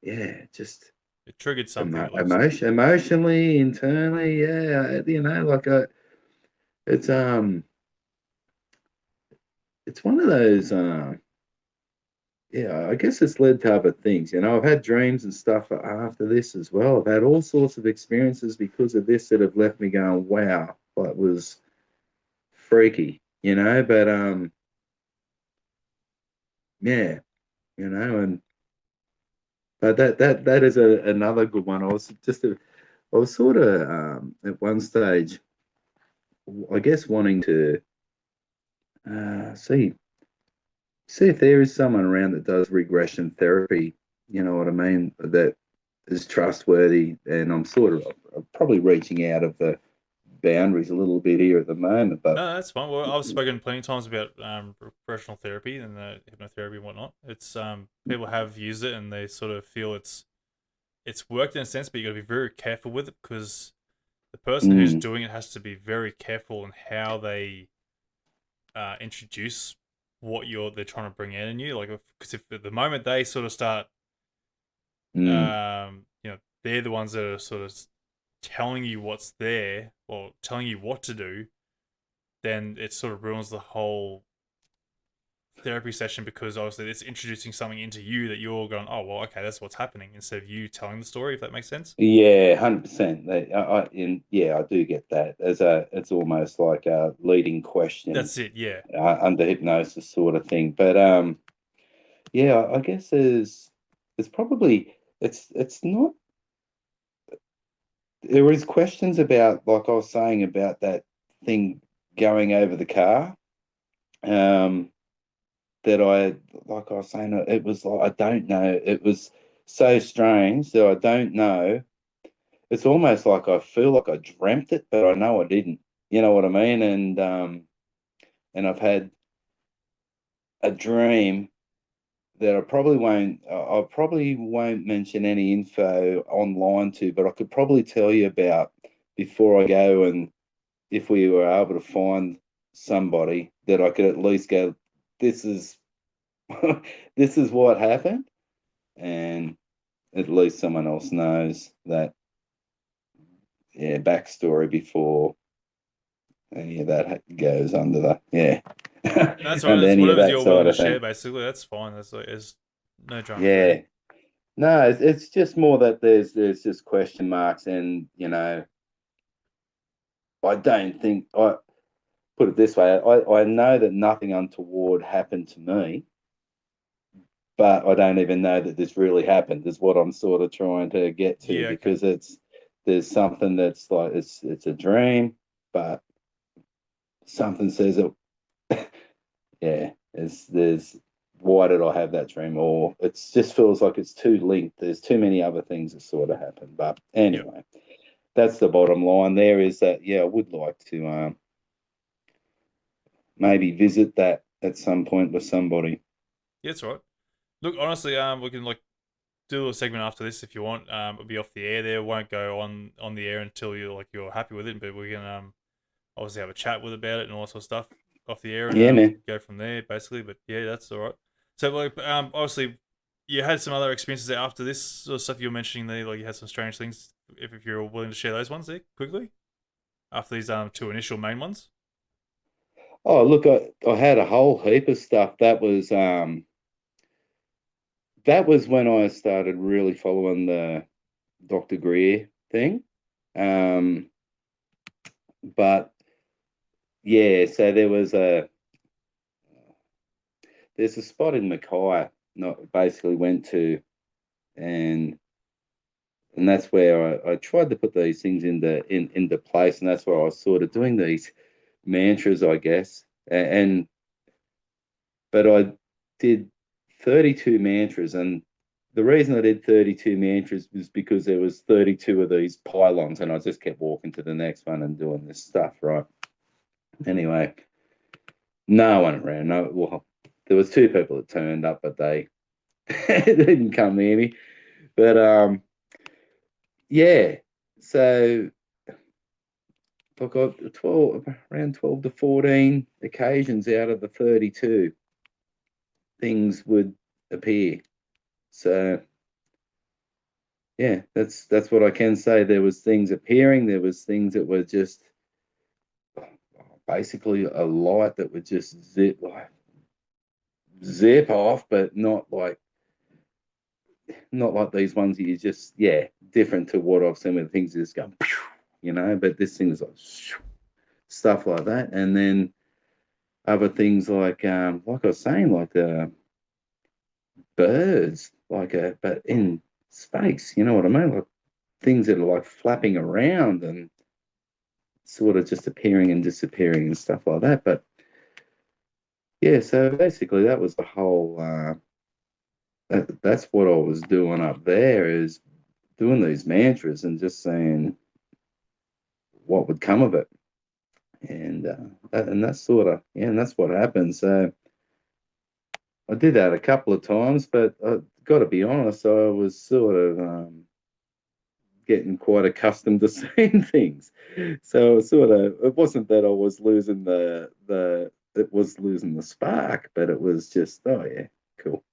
Yeah, just it triggered something. It looks like. emotionally, internally. Yeah, like it's it's one of those. Yeah, I guess it's led to other things. I've had dreams and stuff after this as well. I've had all sorts of experiences because of this that have left me going, wow, that was freaky, but yeah, and but that is another good one. I was sort of at one stage, I guess, wanting to see if there is someone around that does regression therapy, you know what I mean? That is trustworthy, and I'm sort of probably reaching out of the boundaries a little bit here at the moment. But No, that's fine. Well, I've spoken plenty of times about professional therapy and hypnotherapy and whatnot. It's people have used it and they sort of feel it's worked in a sense, but you got to be very careful with it because the person who's mm, doing it has to be very careful in how they introduce what they're trying to bring out in you. Like, because if at the moment they sort of start, mm, they're the ones that are sort of telling you what's there or telling you what to do, then it sort of ruins the whole therapy session because obviously it's introducing something into you that you're going, oh well, okay, that's what's happening instead of you telling the story. If that makes sense. yeah, 100%. Yeah, I do get that. It's almost like a leading question That's it. Yeah. under hypnosis sort of thing. But yeah, I guess there's probably it's not. There is questions about, like I was saying, about that thing going over the car. Um, that like I was saying, it was like, I don't know. It was so strange that I don't know. It's almost like I feel like I dreamt it, but I know I didn't. You know what I mean? And I've had a dream that I probably won't mention any info online to, but I could probably tell you about before I go, and if we were able to find somebody that I could at least go, this is this is what happened, and at least someone else knows that, yeah, backstory before any of that goes under the, yeah, That's right. under That's any of whatever's that you're willing side to of share. thing. Basically, that's fine. That's like, there's no dramas there. Yeah. No, it's just more that there's just question marks, and I don't think, I put it this way, I know that nothing untoward happened to me, but I don't even know that this really happened, is what I'm sort of trying to get to, Yeah. Okay. because there's something that's like, it's a dream, but something says it. Yeah, there's why did I have that dream? Or it just feels like it's too linked. There's too many other things that sort of happen. But Yep. anyway, that's the bottom line. There is that. Yeah, I would like to maybe visit that at some point with somebody. Yeah, that's right. Look, honestly, we can like do a segment after this if you want. It'll be off the air. There won't go on the air until you're happy with it. But we can obviously have a chat with about it and all that sort of stuff off the air and Yeah, man. go from there basically. But yeah, that's all right. So like obviously you had some other experiences after this sort of stuff you were mentioning there. Like you had some strange things. If you're willing to share those ones there quickly after these two initial main ones. Oh, look, I had a whole heap of stuff. That was when I started really following the Dr. Greer thing. Um, but yeah, so there's a spot in Mackay, not basically went to, and that's where I tried to put these things into place, and that's where I was sort of doing these mantras, I guess. But I did 32 mantras, and the reason I did 32 mantras was because there was 32 of these pylons, and I just kept walking to the next one and doing this stuff, right? Anyway, no one around. No, well, there was two people that turned up, but they didn't come near me. But yeah. So I got around 12 to 14 occasions out of the 32 things would appear. So yeah, that's what I can say. There was things appearing. There was things that were just basically a light that would just zip off, but not like these ones that you just, yeah, different to what I've seen with things that just go, but this thing is like stuff like that. And then other things like I was saying, like the birds, but in space, you know what I mean? Like things that are like flapping around and sort of just appearing and disappearing and stuff like that. But yeah, so basically that was the whole, that's what I was doing up there, is doing these mantras and just saying what would come of it. And that's sort of, yeah, and that's what happened. So I did that a couple of times, but I got to be honest, I was sort of getting quite accustomed to seeing things. So it wasn't that I was losing it was losing the spark, but it was just, oh yeah, cool.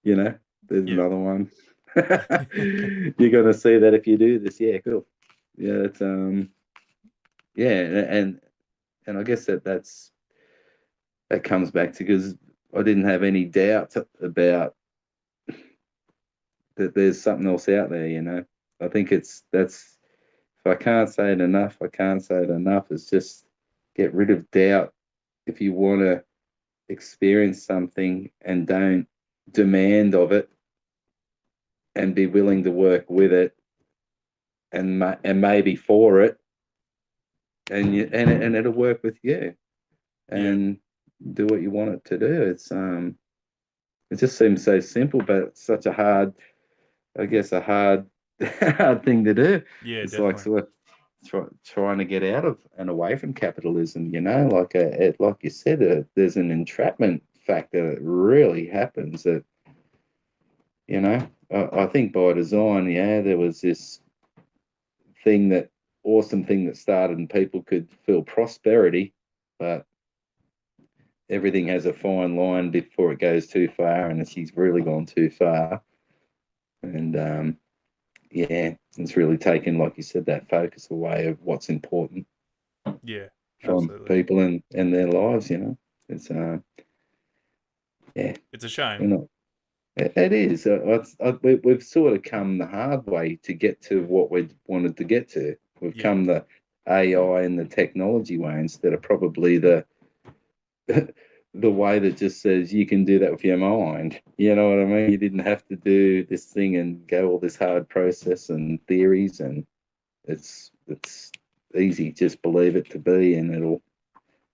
There's Yeah. another one. You're gonna see that if you do this. Yeah, cool. Yeah, it's yeah, and I guess that comes back to because I didn't have any doubt about that there's something else out there. I think that's if I can't say it enough, I can't say it enough. It's just get rid of doubt if you want to experience something and don't demand of it and be willing to work with it and maybe for it and it'll work with you Yeah. and do what you want it to do. It just seems so simple, but it's such a hard, I guess, a hard hard thing to do. Yeah, It's like definitely. sort of trying to get out of and away from capitalism. Like you said, there's an entrapment factor that really happens. That I think by design, yeah, there was this awesome thing that started, and people could feel prosperity, but everything has a fine line before it goes too far, and she's really gone too far. And yeah, it's really taken, like you said, that focus away of what's important Yeah, from absolutely. people and their lives. It's yeah, It's a shame. we're not. It is. We've sort of come the hard way to get to what we wanted to get to. We've Yeah. come the AI and the technology way instead of probably the way that just says you can do that with your mind. You know what I mean? You didn't have to do this thing and go all this hard process and theories, and it's easy. Just believe it to be, and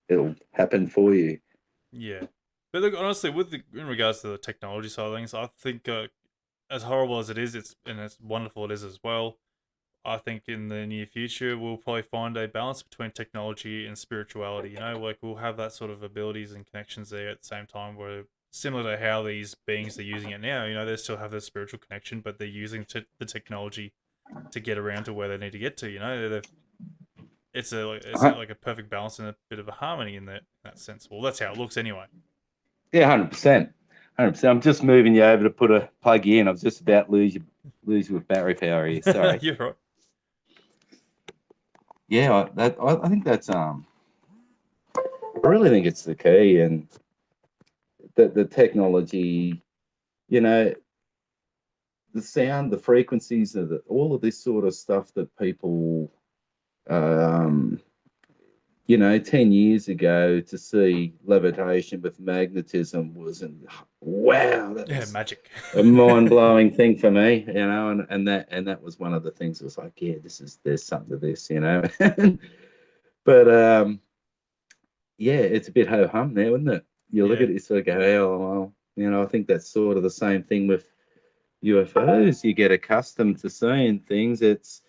it'll happen for you. Yeah. But look, honestly, in regards to the technology side of things, I think as horrible as it is, it's and as wonderful it is as well. I think in the near future we'll probably find a balance between technology and spirituality. Like we'll have that sort of abilities and connections there at the same time, where similar to how these beings are using it now. They still have their spiritual connection, but they're using the technology to get around to where they need to get to. It's Uh, like a perfect balance and a bit of a harmony in that sense. Well, that's how it looks anyway. yeah, 100%. 100%. I'm just moving you over to put a plug you in. I was just about to lose you with battery power here. Sorry. You're right. Yeah, I think that's I really think it's the key, and the technology, you know, the sound, the frequencies of all of this sort of stuff that people, um, 10 years ago to see levitation with magnetism wow, that Yeah, was magic. a mind-blowing thing for me, and that was one of the things that was like, yeah, there's something to this. But yeah, it's a bit ho-hum now, isn't it? You look Yeah, at it, you sort of go, oh, well, I think that's sort of the same thing with UFOs. You get accustomed to seeing things. It's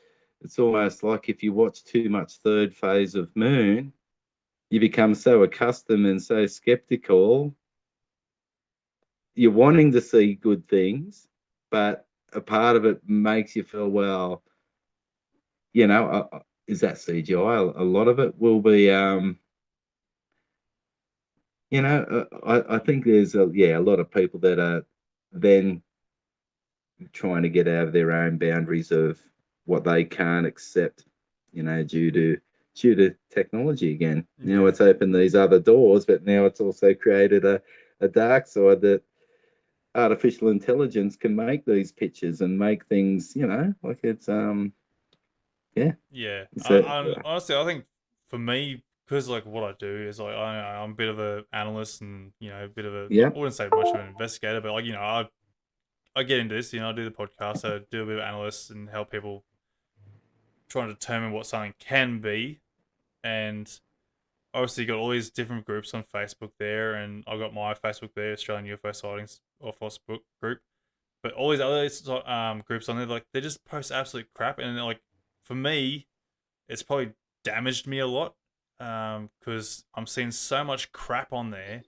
almost like if you watch too much third phase of Moon, you become so accustomed and so skeptical. You're wanting to see good things, but a part of it makes you feel, well, is that CGI? A lot of it will be, I think there's a lot of people that are then trying to get out of their own boundaries of what they can't accept, due to technology again. yeah, It's opened these other doors, but now it's also created a dark side that artificial intelligence can make these pictures and make things, like it's yeah, yeah. it's I honestly, I think for me, because like what I do is like I'm a bit of an analyst and a bit of a yeah, I wouldn't say much of an investigator, but like I get into this. I do the podcast, I do a bit of analyst and help people try to determine what something can be, and obviously you got all these different groups on Facebook there, and I've got my Facebook there, Australian UFO Sightings or Facebook group. But all these other groups on there, like they just post absolute crap, and like for me, it's probably damaged me a lot because I'm seeing so much crap on there,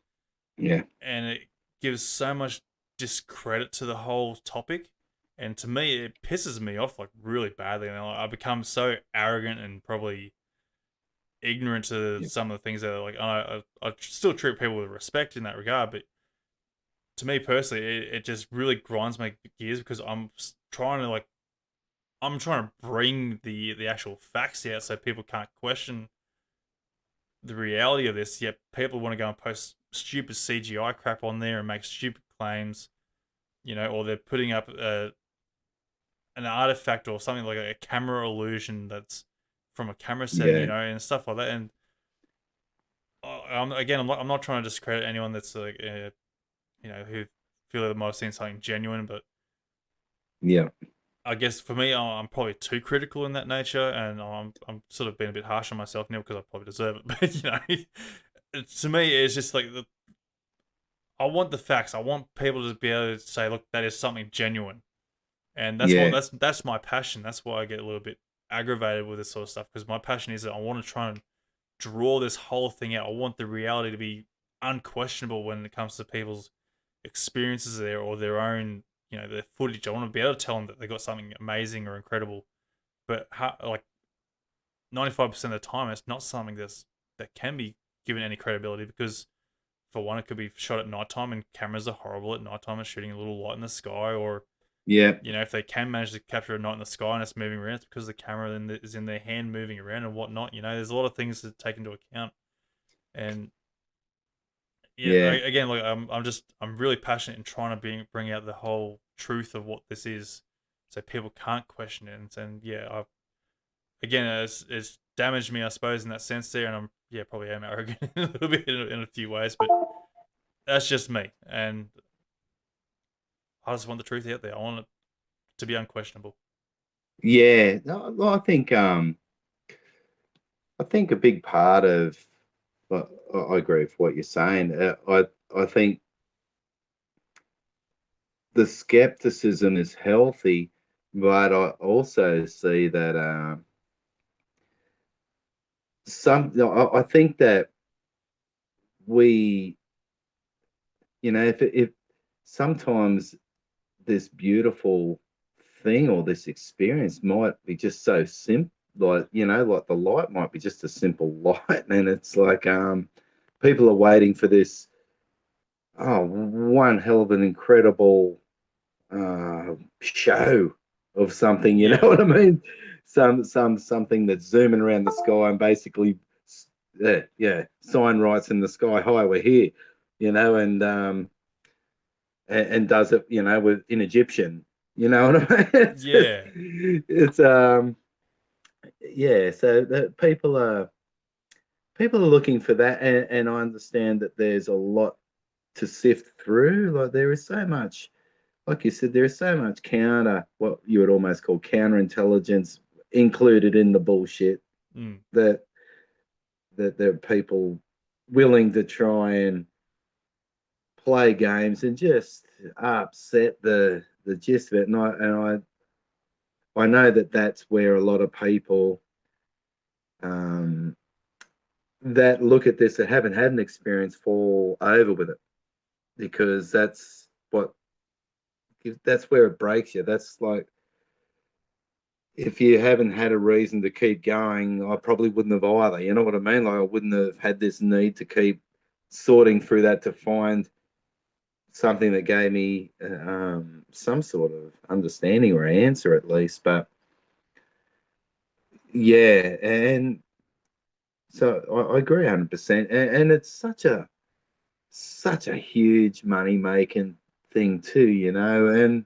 Yeah. and it gives so much discredit to the whole topic. And to me, it pisses me off like really badly, and I become so arrogant and probably ignorant to Yeah. some of the things that are like I still treat people with respect in that regard, but to me personally, it just really grinds my gears because trying to like I'm trying to bring the actual facts out so people can't question the reality of this. Yet people want to go and post stupid CGI crap on there and make stupid claims, or they're putting up an artifact or something like a camera illusion that's from a camera setting, Yeah. and stuff like that. And I'm not trying to discredit anyone that's like, who feel they might have seen something genuine, but Yeah. I guess for me, I'm probably too critical in that nature, and I'm sort of being a bit harsh on myself now because I probably deserve it. But to me, it's just like I want the facts. I want people to be able to say, "Look, that is something genuine," and Yeah. that's my passion. That's why I get a little bit aggravated with this sort of stuff because my passion is that I want to try and draw this whole thing out. I want the reality to be unquestionable when it comes to people's experiences there or their own, their footage. I want to be able to tell them that they got something amazing or incredible. But like 95% of the time, it's not something that can be given any credibility because, for one, it could be shot at nighttime and cameras are horrible at nighttime and shooting a little light in the sky, or Yeah. if they can manage to capture a night in the sky and it's moving around, it's because the camera is in their hand moving around and whatnot. There's a lot of things to take into account, and yeah, Yeah. again, like I'm really passionate in trying to bring out the whole truth of what this is, so people can't question it. And yeah, again, it's damaged me, I suppose, in that sense there, and probably am arrogant a little bit in a few ways, but that's just me, and I just want the truth out there. I want it to be unquestionable. Yeah. No, no, I think a big part of, I agree with what you're saying. I think the skepticism is healthy, but I also see that I think that we, if sometimes this beautiful thing or this experience might be just so simple, like the light might be just a simple light, and it's like people are waiting for this, one hell of an incredible show of something, you know Yeah, what I mean? Something that's zooming around the sky and basically, yeah, sign writes in the sky, "Hi, we're here," and does it, with in Egyptian, you know what I mean? yeah, It's yeah. So that people are looking for that, and I understand that there's a lot to sift through. Like there is so much, like you said, there's so much what you would almost call counterintelligence included in the bullshit mm, that there are people willing to try and play games and just upset the gist of it. And I know that that's where a lot of people um, that look at this that haven't had an experience fall over with it because that's where it breaks you. That's like if you haven't had a reason to keep going, I probably wouldn't have either. You know what I mean? Like I wouldn't have had this need to keep sorting through that to find something that gave me some sort of understanding or answer at least. But yeah, and so I agree 100%. And it's such a huge money making thing too, and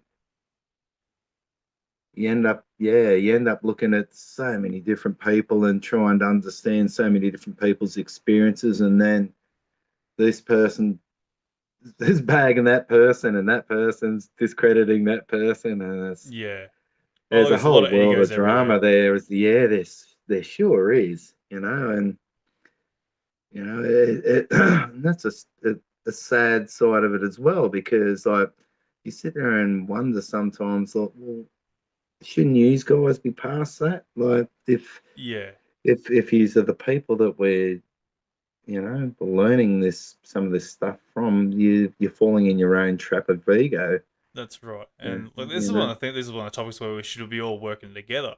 you end up looking at so many different people and trying to understand so many different people's experiences, and then this person is bagging that person and that person's discrediting that person, and yeah. Well, there's a there's a whole lot of world of egos drama everywhere. there. There sure is, and and that's a sad side of it as well, because like you sit there and wonder sometimes, like, well, shouldn't you guys be past that? Like, Yeah, if you are the people that we're, learning some of this stuff from, you're falling in your own trap of ego. that's right. Yeah, And like this you is one know, I think this is one of the topics where we should be all working together.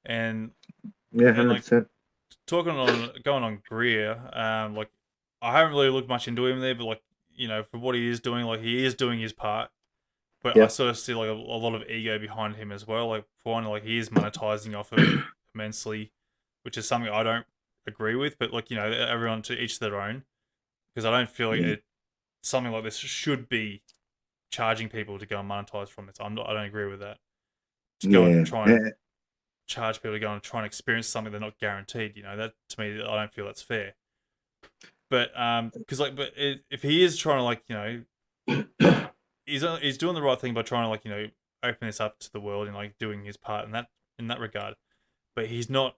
And yeah, and hundred like percent. talking on going on Greer, like I haven't really looked much into him there, but like for what he is doing, like he is doing his part. But I Yeah, sort of see like a lot of ego behind him as well. Like for one, like he is monetizing off of it immensely, which is something I don't agree with. But like everyone to each their own, because I don't feel like something like this should be charging people to go and monetize from it. I don't agree with that. To go and yeah, try and charge people to go and try and experience something they're not guaranteed. That to me, I don't feel that's fair. But because if he is trying to he's doing the right thing by trying to open this up to the world and like doing his part in that regard. But he's not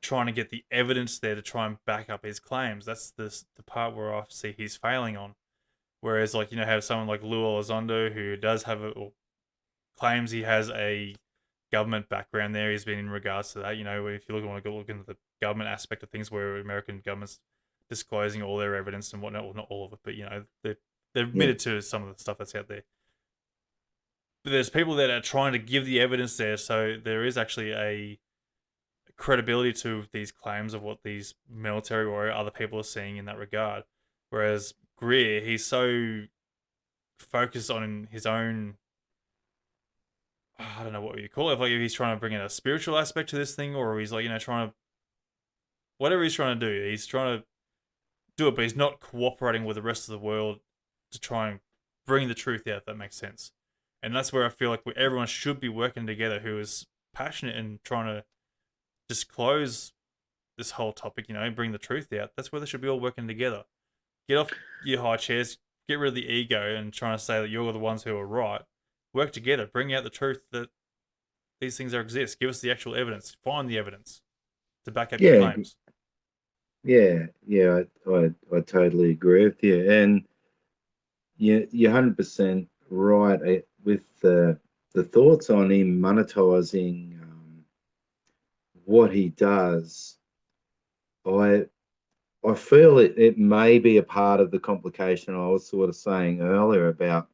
trying to get the evidence there to try and back up his claims. That's the part where I see he's failing on. Whereas have someone like Lou Elizondo who does have or claims he has a government background there. He's been in regards to that. If you want to go look into the government aspect of things, where American government's disclosing all their evidence and whatnot, well, not all of it, but they're yeah, admitted to some of the stuff that's out there. But there's people that are trying to give the evidence there, so there is actually a credibility to these claims of what these military or other people are seeing in that regard. Whereas Greer, he's so focused on his own. I don't know what you call it. Like if he's trying to bring in a spiritual aspect to this thing, or he's like trying to whatever he's trying to do. He's trying to do it, but he's not cooperating with the rest of the world to try and bring the truth out. If that makes sense. And that's where I feel like everyone should be working together who is passionate and trying to disclose this whole topic, bring the truth out. That's where they should be all working together. Get off your high chairs, get rid of the ego and trying to say that you're the ones who are right. Work together, bring out the truth that these things exist. Give us the actual evidence. Find the evidence to back up your yeah, claims. yeah. I totally agree with you, and you're 100% right with the thoughts on him monetizing what he does. I I feel it may be a part of the complication I was sort of saying earlier about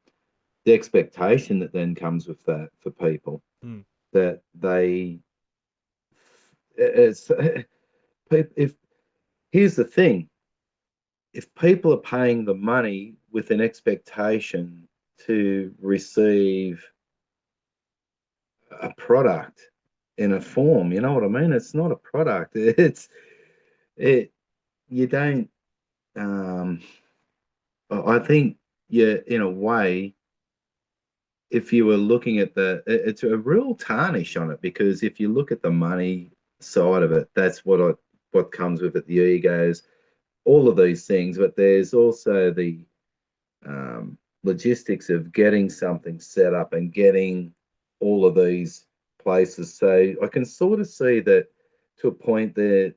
the expectation that then comes with that for people, Hmm. that it's if here's the thing, if people are paying the money with an expectation to receive a product in a form, you know what I mean? It's not a product. It you don't um I think, yeah, in a way, if you were looking at it's a real tarnish on it, because if you look at the money side of it, that's what comes with it, the egos, all of these things. But there's also the logistics of getting something set up and getting all of these places. So I can sort of see that to a point that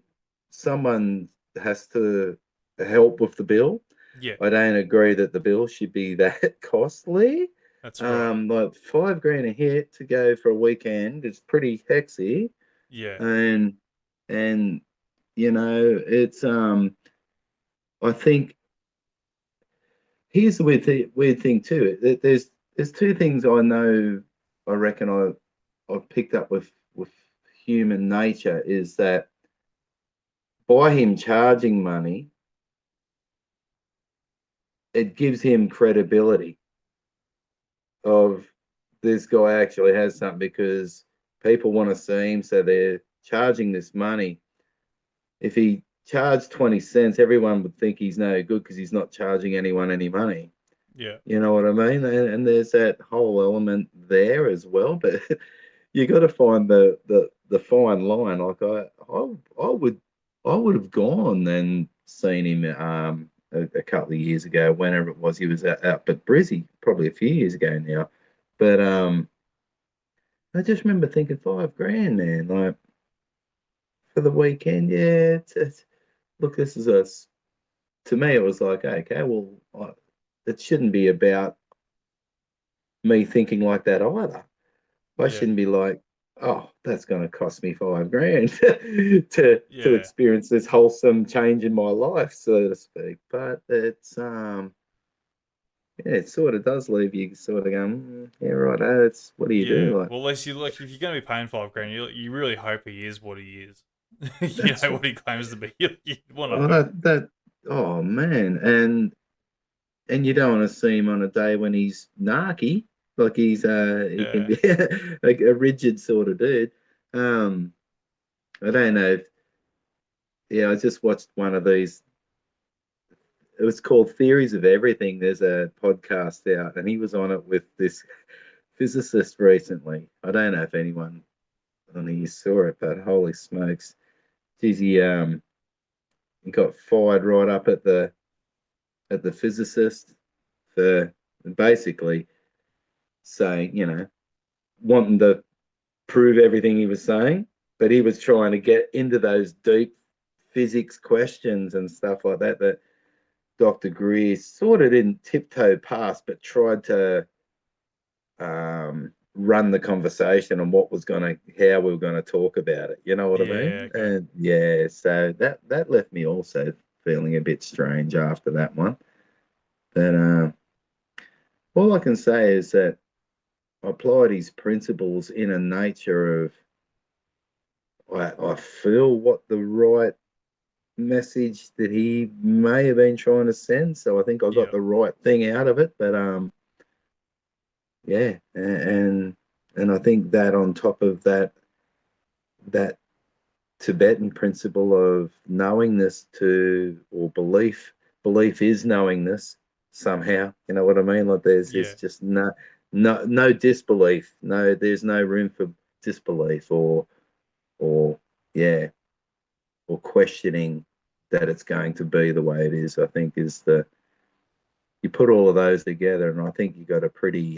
someone has to help with the bill. Yeah, I don't agree that the bill should be that costly. that's right. Like $5 grand a hit to go for a weekend is pretty hexy, Yeah, and and it's I think here's the weird thing too. There's two things I know. I reckon I've picked up with human nature is that by him charging money, it gives him credibility of this guy actually has something, because people want to see him, so they're charging this money. If he charged 20 cents, everyone would think he's no good because he's not charging anyone any money. yeah, You know what I mean? And there's that whole element there as well. But you got to find the fine line. Like I would have gone and seen him a couple of years ago, whenever it was he was out at Brizzy, probably a few years ago now. But I just remember thinking $5 grand, man, like for the weekend. Yeah, look, this is us. To me, it was like, okay, well, it shouldn't be about me thinking like that either. I Yeah. shouldn't be like, oh, that's going to cost me $5,000 to Yeah. experience this wholesome change in my life, so to speak. But it's yeah, it sort of does leave you sort of going, yeah, right. It's what do you Yeah. do? Like Well, at least you like if you're going to be paying $5,000, you really hope he is what he is. You that's know what he claims to be. You want to oh, hope. that oh man, and you don't want to see him on a day when he's narky, like he can Yeah. be like a rigid sort of dude. Um, I don't know. Yeah, I just watched one of these. It was called Theories of Everything. There's a podcast out, and he was on it with this physicist recently. I don't know if anyone on you saw it, but holy smokes, geez, he got fired right up at the physicist for basically saying, wanting to prove everything he was saying, but he was trying to get into those deep physics questions and stuff like that that Dr. Greer sort of didn't tiptoe past, but tried to run the conversation on what was going to, how we were going to talk about it. You know what I Yeah. mean? Okay. And yeah, so that left me also feeling a bit strange after that one. But all I can say is that I applied his principles in a nature of I feel what the right message that he may have been trying to send. So I think I got Yeah. the right thing out of it. But yeah, and I think that on top of that Tibetan principle of knowingness to or belief is knowingness somehow. You know what I mean? Like there's Yeah. just no disbelief. No, there's no room for disbelief or yeah, or questioning that it's going to be the way it is. I think is the you put all of those together, and I think you got a pretty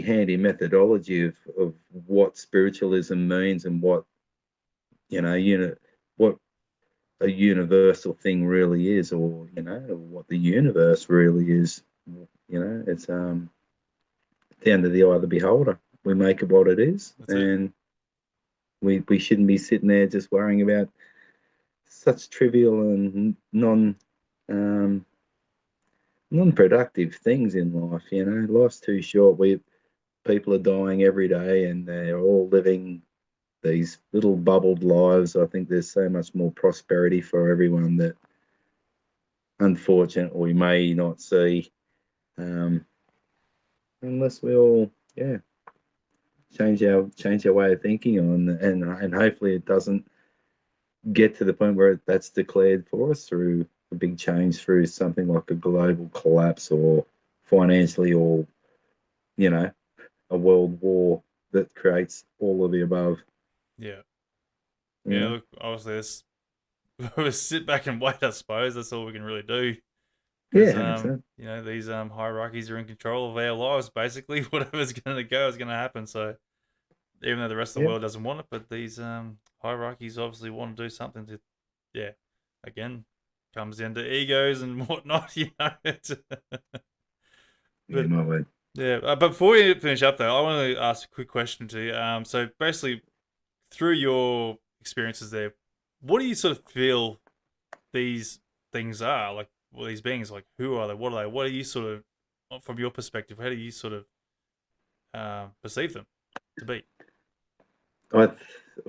handy methodology of what spiritualism means and what what a universal thing really is, or what the universe really is. It's the end of the eye of the beholder. We make it what it is, That's it. and we shouldn't be sitting there just worrying about such trivial and um, non-productive things in life. Life's too short. People are dying every day, and they're all living these little bubbled lives. I think there's so much more prosperity for everyone that unfortunately we may not see um, unless we all change our way of thinking on and hopefully it doesn't get to the point where that's declared for us through a big change through something like a global collapse or financially or you know a world war that creates all of the above. Yeah. you Yeah. know Look, obviously, this we sit back and wait. I suppose that's all we can really do. yeah Because 100%. these hierarchies are in control of our lives. Basically, whatever's going to go is going to happen. So even though the rest of the Yeah, world doesn't want it, but these hierarchies obviously want to do something to, yeah, again, comes down to egos and whatnot. yeah, But my word. yeah, but before we finish up though, I want to ask a quick question to you. So basically, through your experiences there, what do you sort of feel these things are like? Well, these beings, like, who are they? What are they? What are you sort of, from your perspective? How do you sort of perceive them to be? I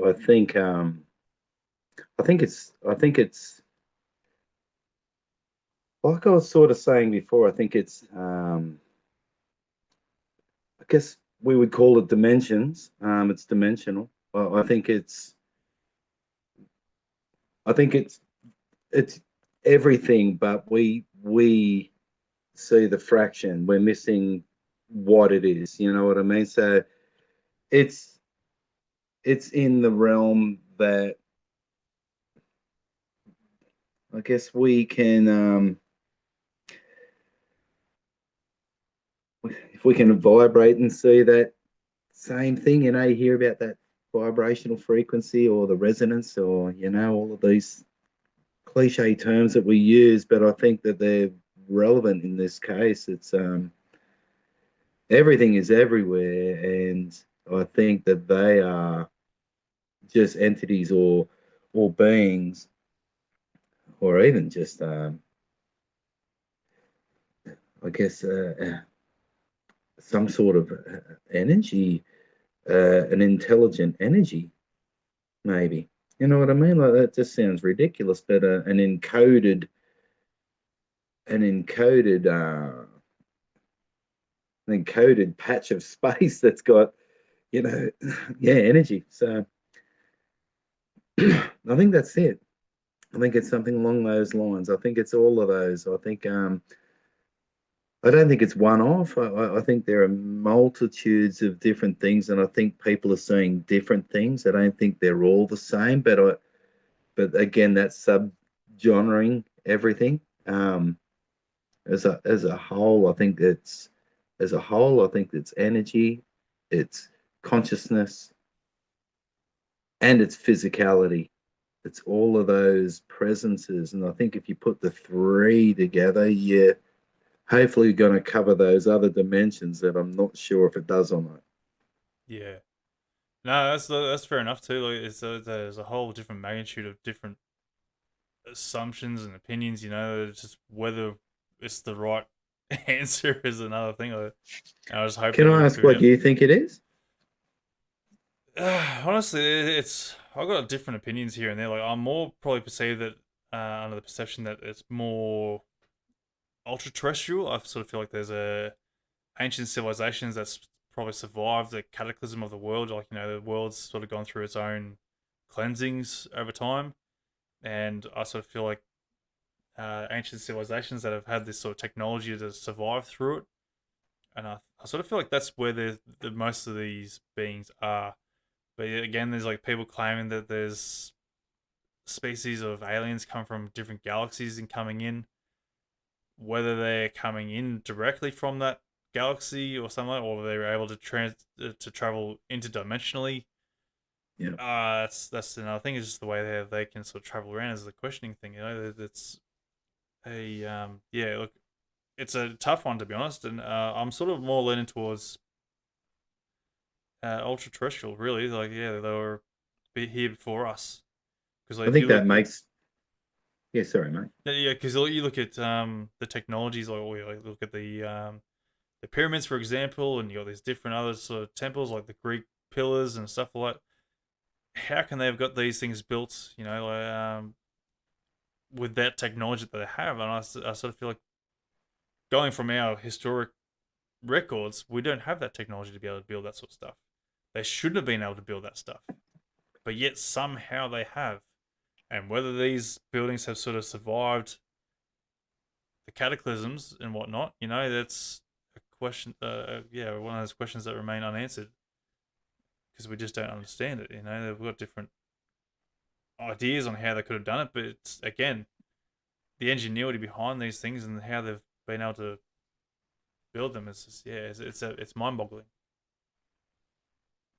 I think I think it's like I was sort of saying before. I think it's I guess we would call it dimensions. It's dimensional. I think it's everything, but we see the fraction. We're missing what it is. You know what I mean? So it's it's in the realm that I guess we can if we can vibrate and see that same thing. You hear about that vibrational frequency or the resonance or all of these cliche terms that we use, but I think that they're relevant in this case. It's everything is everywhere, and I think that they are just entities or beings, or even just I guess some sort of energy, an intelligent energy, maybe. You know what I mean? Like that just sounds ridiculous, but an encoded, an encoded patch of space that's got, you know, yeah, energy. So I think that's it. I think it's something along those lines. I think it's all of those. I don't think it's one off. I think there are multitudes of different things, and I think people are seeing different things. I don't think they're all the same, but again, that's sub-genring everything. As a whole, I think it's energy, it's consciousness, and it's physicality. It's all of those presences, and I think if you put the three together, yeah, hopefully you're going to cover those other dimensions that I'm not sure if it does or not. Yeah. No, that's fair enough too. Like, there's a whole different magnitude of different assumptions and opinions. It's just whether it's the right answer is another thing. I just hope Can that I we ask figure what it you think it is? out. Honestly, it's I've got different opinions here and there. Like, I'm more probably perceived that under the perception that it's more ultra terrestrial. I sort of feel like there's a ancient civilizations that's probably survived the cataclysm of the world. Like, the world's sort of gone through its own cleansings over time, and I sort of feel like ancient civilizations that have had this sort of technology to survive through it. And I sort of feel like that's where the most of these beings are. But again, there's like people claiming that there's species of aliens come from different galaxies and coming in. Whether they're coming in directly from that galaxy or something, or they were able to travel interdimensionally. Yeah. That's another thing. Is just the way they can sort of travel around is the questioning thing. It's a yeah. Look, it's a tough one to be honest, and I'm sort of more leaning towards ultra terrestrial. Really, like yeah, they were here before us. Because like, I if think you that look at makes, yeah, sorry, mate. yeah, because you look at the technologies, like we like, look at the pyramids, for example, and you got these different other sort of temples like the Greek pillars and stuff like that. How can they have got these things built? With that technology that they have, and I sort of feel like going from our historic records, we don't have that technology to be able to build that sort of stuff. They shouldn't have been able to build that stuff, but yet somehow they have. And whether these buildings have sort of survived the cataclysms and whatnot, that's a question. Yeah, one of those questions that remain unanswered because we just don't understand it. They've got different ideas on how they could have done it, but it's again the ingenuity behind these things and how they've been able to build them is just, yeah, it's mind boggling.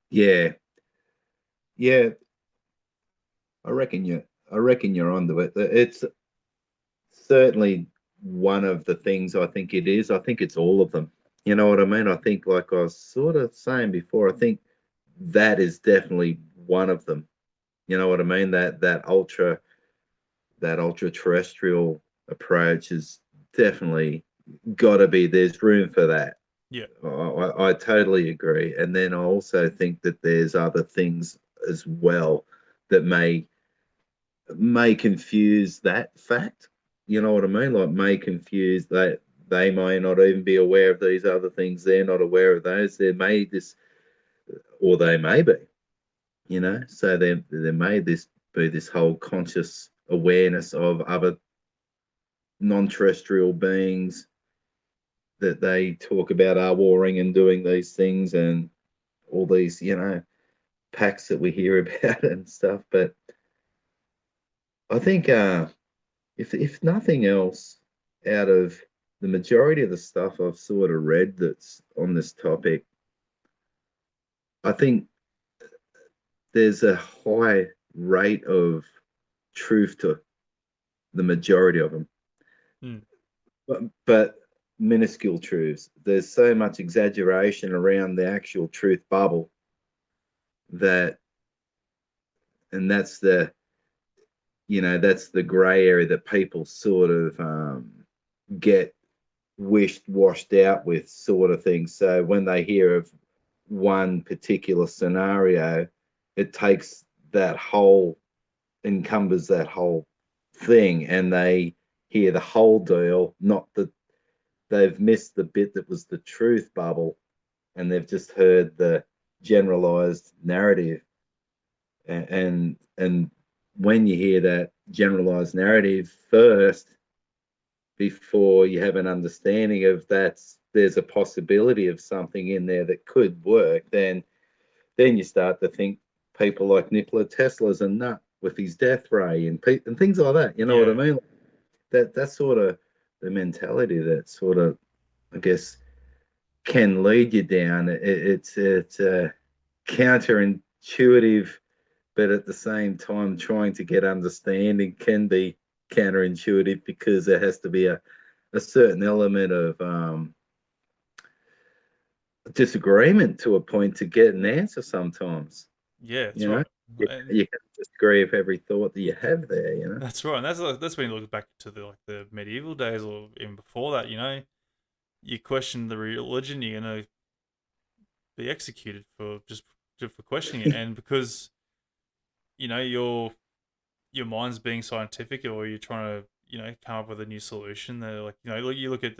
Yeah, yeah, I reckon you're onto it. It's certainly one of the things I think it is. I think it's all of them. You know what I mean? I think, like I was sort of saying before, I think that is definitely one of them. You know what I mean? That ultra terrestrial approach is definitely got to be. There's room for that. Yeah, I totally agree. And then I also think that there's other things as well that may confuse that fact. You know what I mean? Like may confuse that they may not even be aware of these other things. They're not aware of those. There may this, or they may be. So there may this be this whole conscious awareness of other non-terrestrial beings that they talk about are warring and doing these things and all these packs that we hear about and stuff. But I think if nothing else, out of the majority of the stuff I've sort of read that's on this topic, I think there's a high rate of truth to the majority of them. mm. But minuscule truths. There's so much exaggeration around the actual truth bubble that, and that's the gray area that people sort of get washed out with, sort of thing. So when they hear of one particular scenario, it takes that whole, encumbers that whole thing, and they hear the whole deal, not that they've missed the bit that was the truth bubble, and they've just heard the generalized narrative. And when you hear that generalized narrative first, before you have an understanding of that there's a possibility of something in there that could work, then you start to think people like Nikola Tesla's a nut with his death ray and things like that. You know what I Yeah. mean? That's sort of the mentality that sort of, I guess, can lead you down. It's counterintuitive, but at the same time, trying to get understanding can be counterintuitive because there has to be a certain element of disagreement to a point to get an answer sometimes. Yeah, that's You know, right. And you can disagree with every thought that you have there, you know. that's right. And that's when you look back to the medieval days or even before that. You question the religion, you're gonna be executed just for questioning it, and because your mind's being scientific or you're trying to come up with a new solution. They're like you look at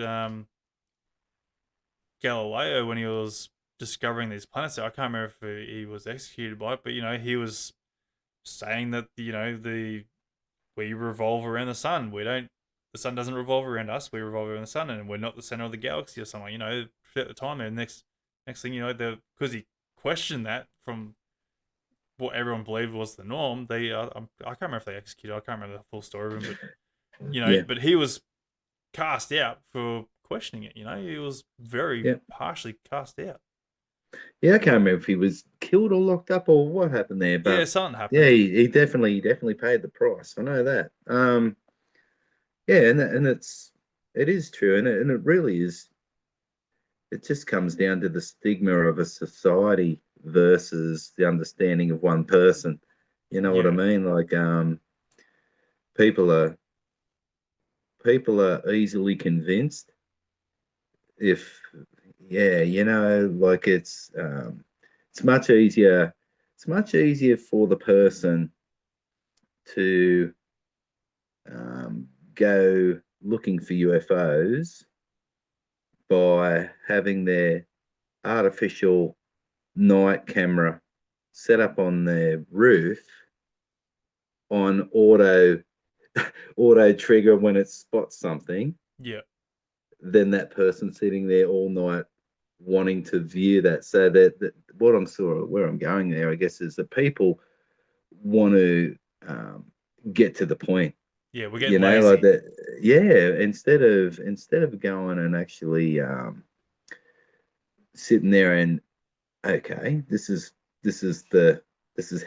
Galileo when he was discovering these planets. I can't remember if he was executed by it, but he was saying that the we revolve around the sun. We don't. The sun doesn't revolve around us. We revolve around the sun, and we're not the center of the galaxy or something. At the time, and next thing because he questioned that from what everyone believed was the norm. I can't remember if they executed. I can't remember the full story of him, but Yeah, but he was cast out for questioning it. He was very yeah, harshly cast out. yeah. I can't remember if he was killed or locked up or what happened there, Yeah, but something yeah, happened. he definitely paid the price. I know that. Yeah, and it is true, and it really is. It just comes down to the stigma of a society versus the understanding of one person. You know what I Yeah, mean? Like, people are people are easily convinced. If Yeah, like it's much easier. It's much easier for the person to go looking for UFOs by having their artificial night camera set up on their roof on auto trigger when it spots something, yeah, then that person sitting there all night wanting to view that. So that what I'm sort of where I'm going there, I guess, is that people want to get to the point. yeah. We're getting lazy. Like that. Yeah, instead of going and actually sitting there and, okay, this is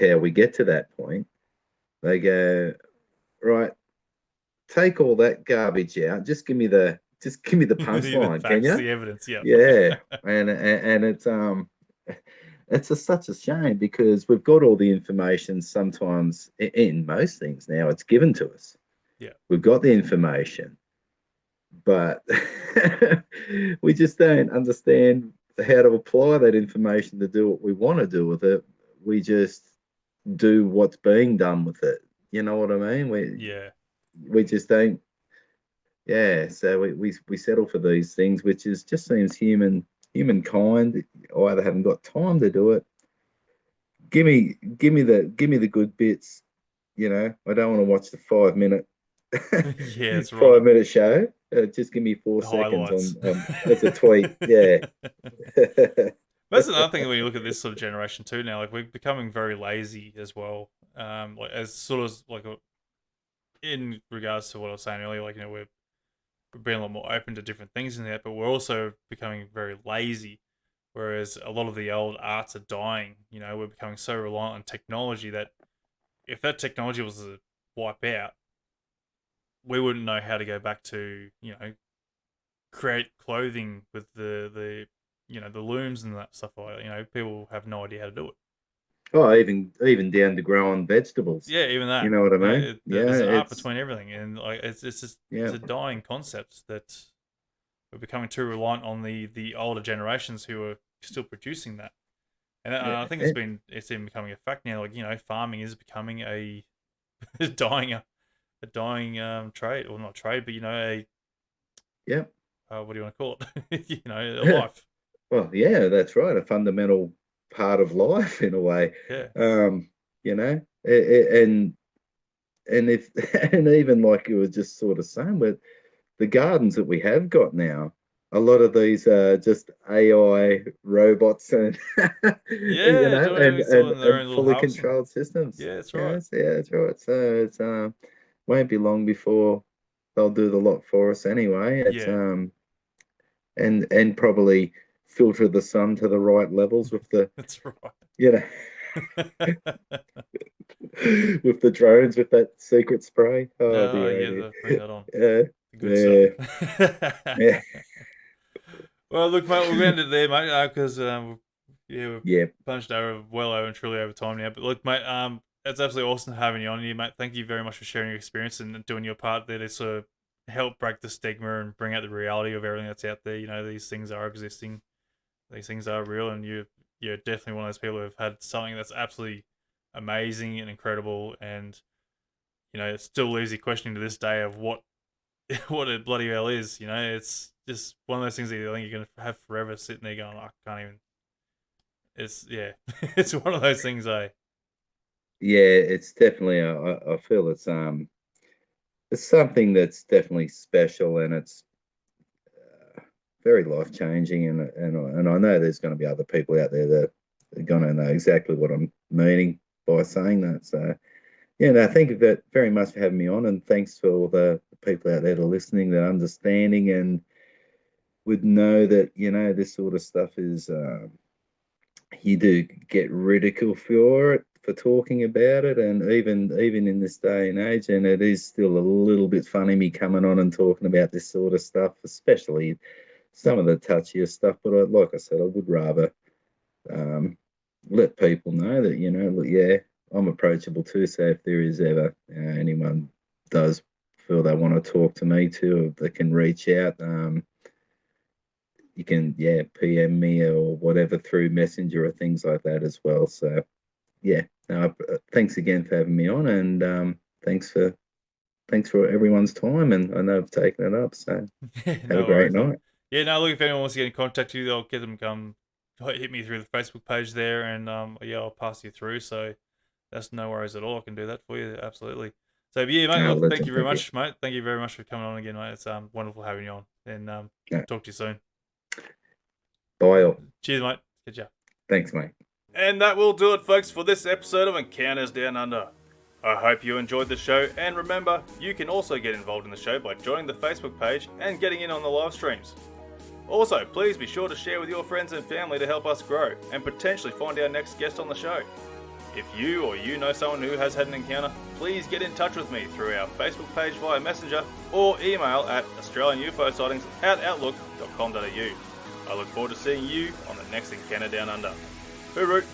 how we get to that point. They go, right, take all that garbage out. Just give me the The punchline, can facts, you? the evidence. Yeah, Yeah, and it's such a shame because we've got all the information. Sometimes in most things now, it's given to us. yeah, We've got the information, but we just don't understand how to apply that information to do what we want to do with it. We just do what's being done with it. You know what I mean? yeah. We just don't. Yeah, so we settle for these things, which is just seems humankind either haven't got time to do it. Give me the good bits. I don't want to watch the 5 minute Yeah, that's right. 5 minute show. Just give me four The seconds highlights. on as a tweet. Yeah. That's another thing when you look at this sort of generation too. Now, like we're becoming very lazy as well. Like as sort of like in regards to what I was saying earlier, like we're being a lot more open to different things in that, but we're also becoming very lazy. Whereas a lot of the old arts are dying. We're becoming so reliant on technology that if that technology was to wipe out, we wouldn't know how to go back to create clothing with the the looms and that stuff like that. People have no idea how to do it. Oh, even down to growing vegetables. Yeah, even that. You know what I mean? There's an art it's between everything, and like it's just yeah, it's a dying concept that we're becoming too reliant on the older generations who are still producing that. And I think it's even becoming a fact now. Like farming is becoming a dying trade, or not trade, but a yeah. what do you want to call it? A life. Well, yeah, that's right. A fundamental part of life in a way. Yeah. And if and even like you were just sort of saying, with the gardens that we have got now, a lot of these are just AI robots and Yeah, doing their own and little fully houses. controlled systems. Yeah, that's right. Yeah, that's right. So it's won't be long before they'll do the lot for us anyway. It's Yeah. and probably filter the sun to the right levels with the That's right. you know with the drones with that secret spray. Oh Oh dear, oh yeah, dear. bring that on. Yeah, The good yeah, stuff. yeah, Well, look, mate, we'll end it there, mate, because we're yeah. punched well over and truly over time now. But look, mate, it's absolutely awesome having you on here, mate. Thank you very much for sharing your experience and doing your part there to sort of help break the stigma and bring out the reality of everything that's out there. These things are existing, these things are real, and you're definitely one of those people who have had something that's absolutely amazing and incredible, and it still leaves you questioning to this day of what what it bloody hell is. It's just one of those things that I think you're gonna have forever sitting there going, I can't even. It's it's one of those things. Yeah, it's definitely. I feel it's something that's definitely special, and it's very life changing. And I know there's going to be other people out there that are going to know exactly what I'm meaning by saying that. So yeah, no, thank you very much for having me on, and thanks for all the people out there that are listening, that are understanding, and would know that this sort of stuff is. You do get ridicule for it, for talking about it, and even in this day and age, and it is still a little bit funny me coming on and talking about this sort of stuff, especially some of the touchier stuff. But like I said, I would rather um, let people know that look, yeah, I'm approachable too. So if there is ever anyone does feel they want to talk to me too, they can reach out. You can PM me or whatever through Messenger or things like that as well. So yeah, no, thanks again for having me on, and thanks for everyone's time. And I know I've taken it up, so have a No great worries, mate. night. Yeah, no, look, if anyone wants to get in contact with you, I'll get them come hit me through the Facebook page there, and I'll pass you through. So that's no worries at all. I can do that for you, absolutely. So yeah, mate, Oh, look, thank legend, you very thank you. much, mate. Thank you very much for coming on again, mate. It's wonderful having you on, and Yeah. talk to you soon. Bye all. Cheers, mate. Catch ya. Thanks, mate. And that will do it, folks, for this episode of Encounters Down Under. I hope you enjoyed the show, and remember, you can also get involved in the show by joining the Facebook page and getting in on the live streams. Also, please be sure to share with your friends and family to help us grow and potentially find our next guest on the show. If you or you know someone who has had an encounter, please get in touch with me through our Facebook page via Messenger or email at australianufosighting@outlook.com.au. I look forward to seeing you on the next Encounter Down Under. Hooroo!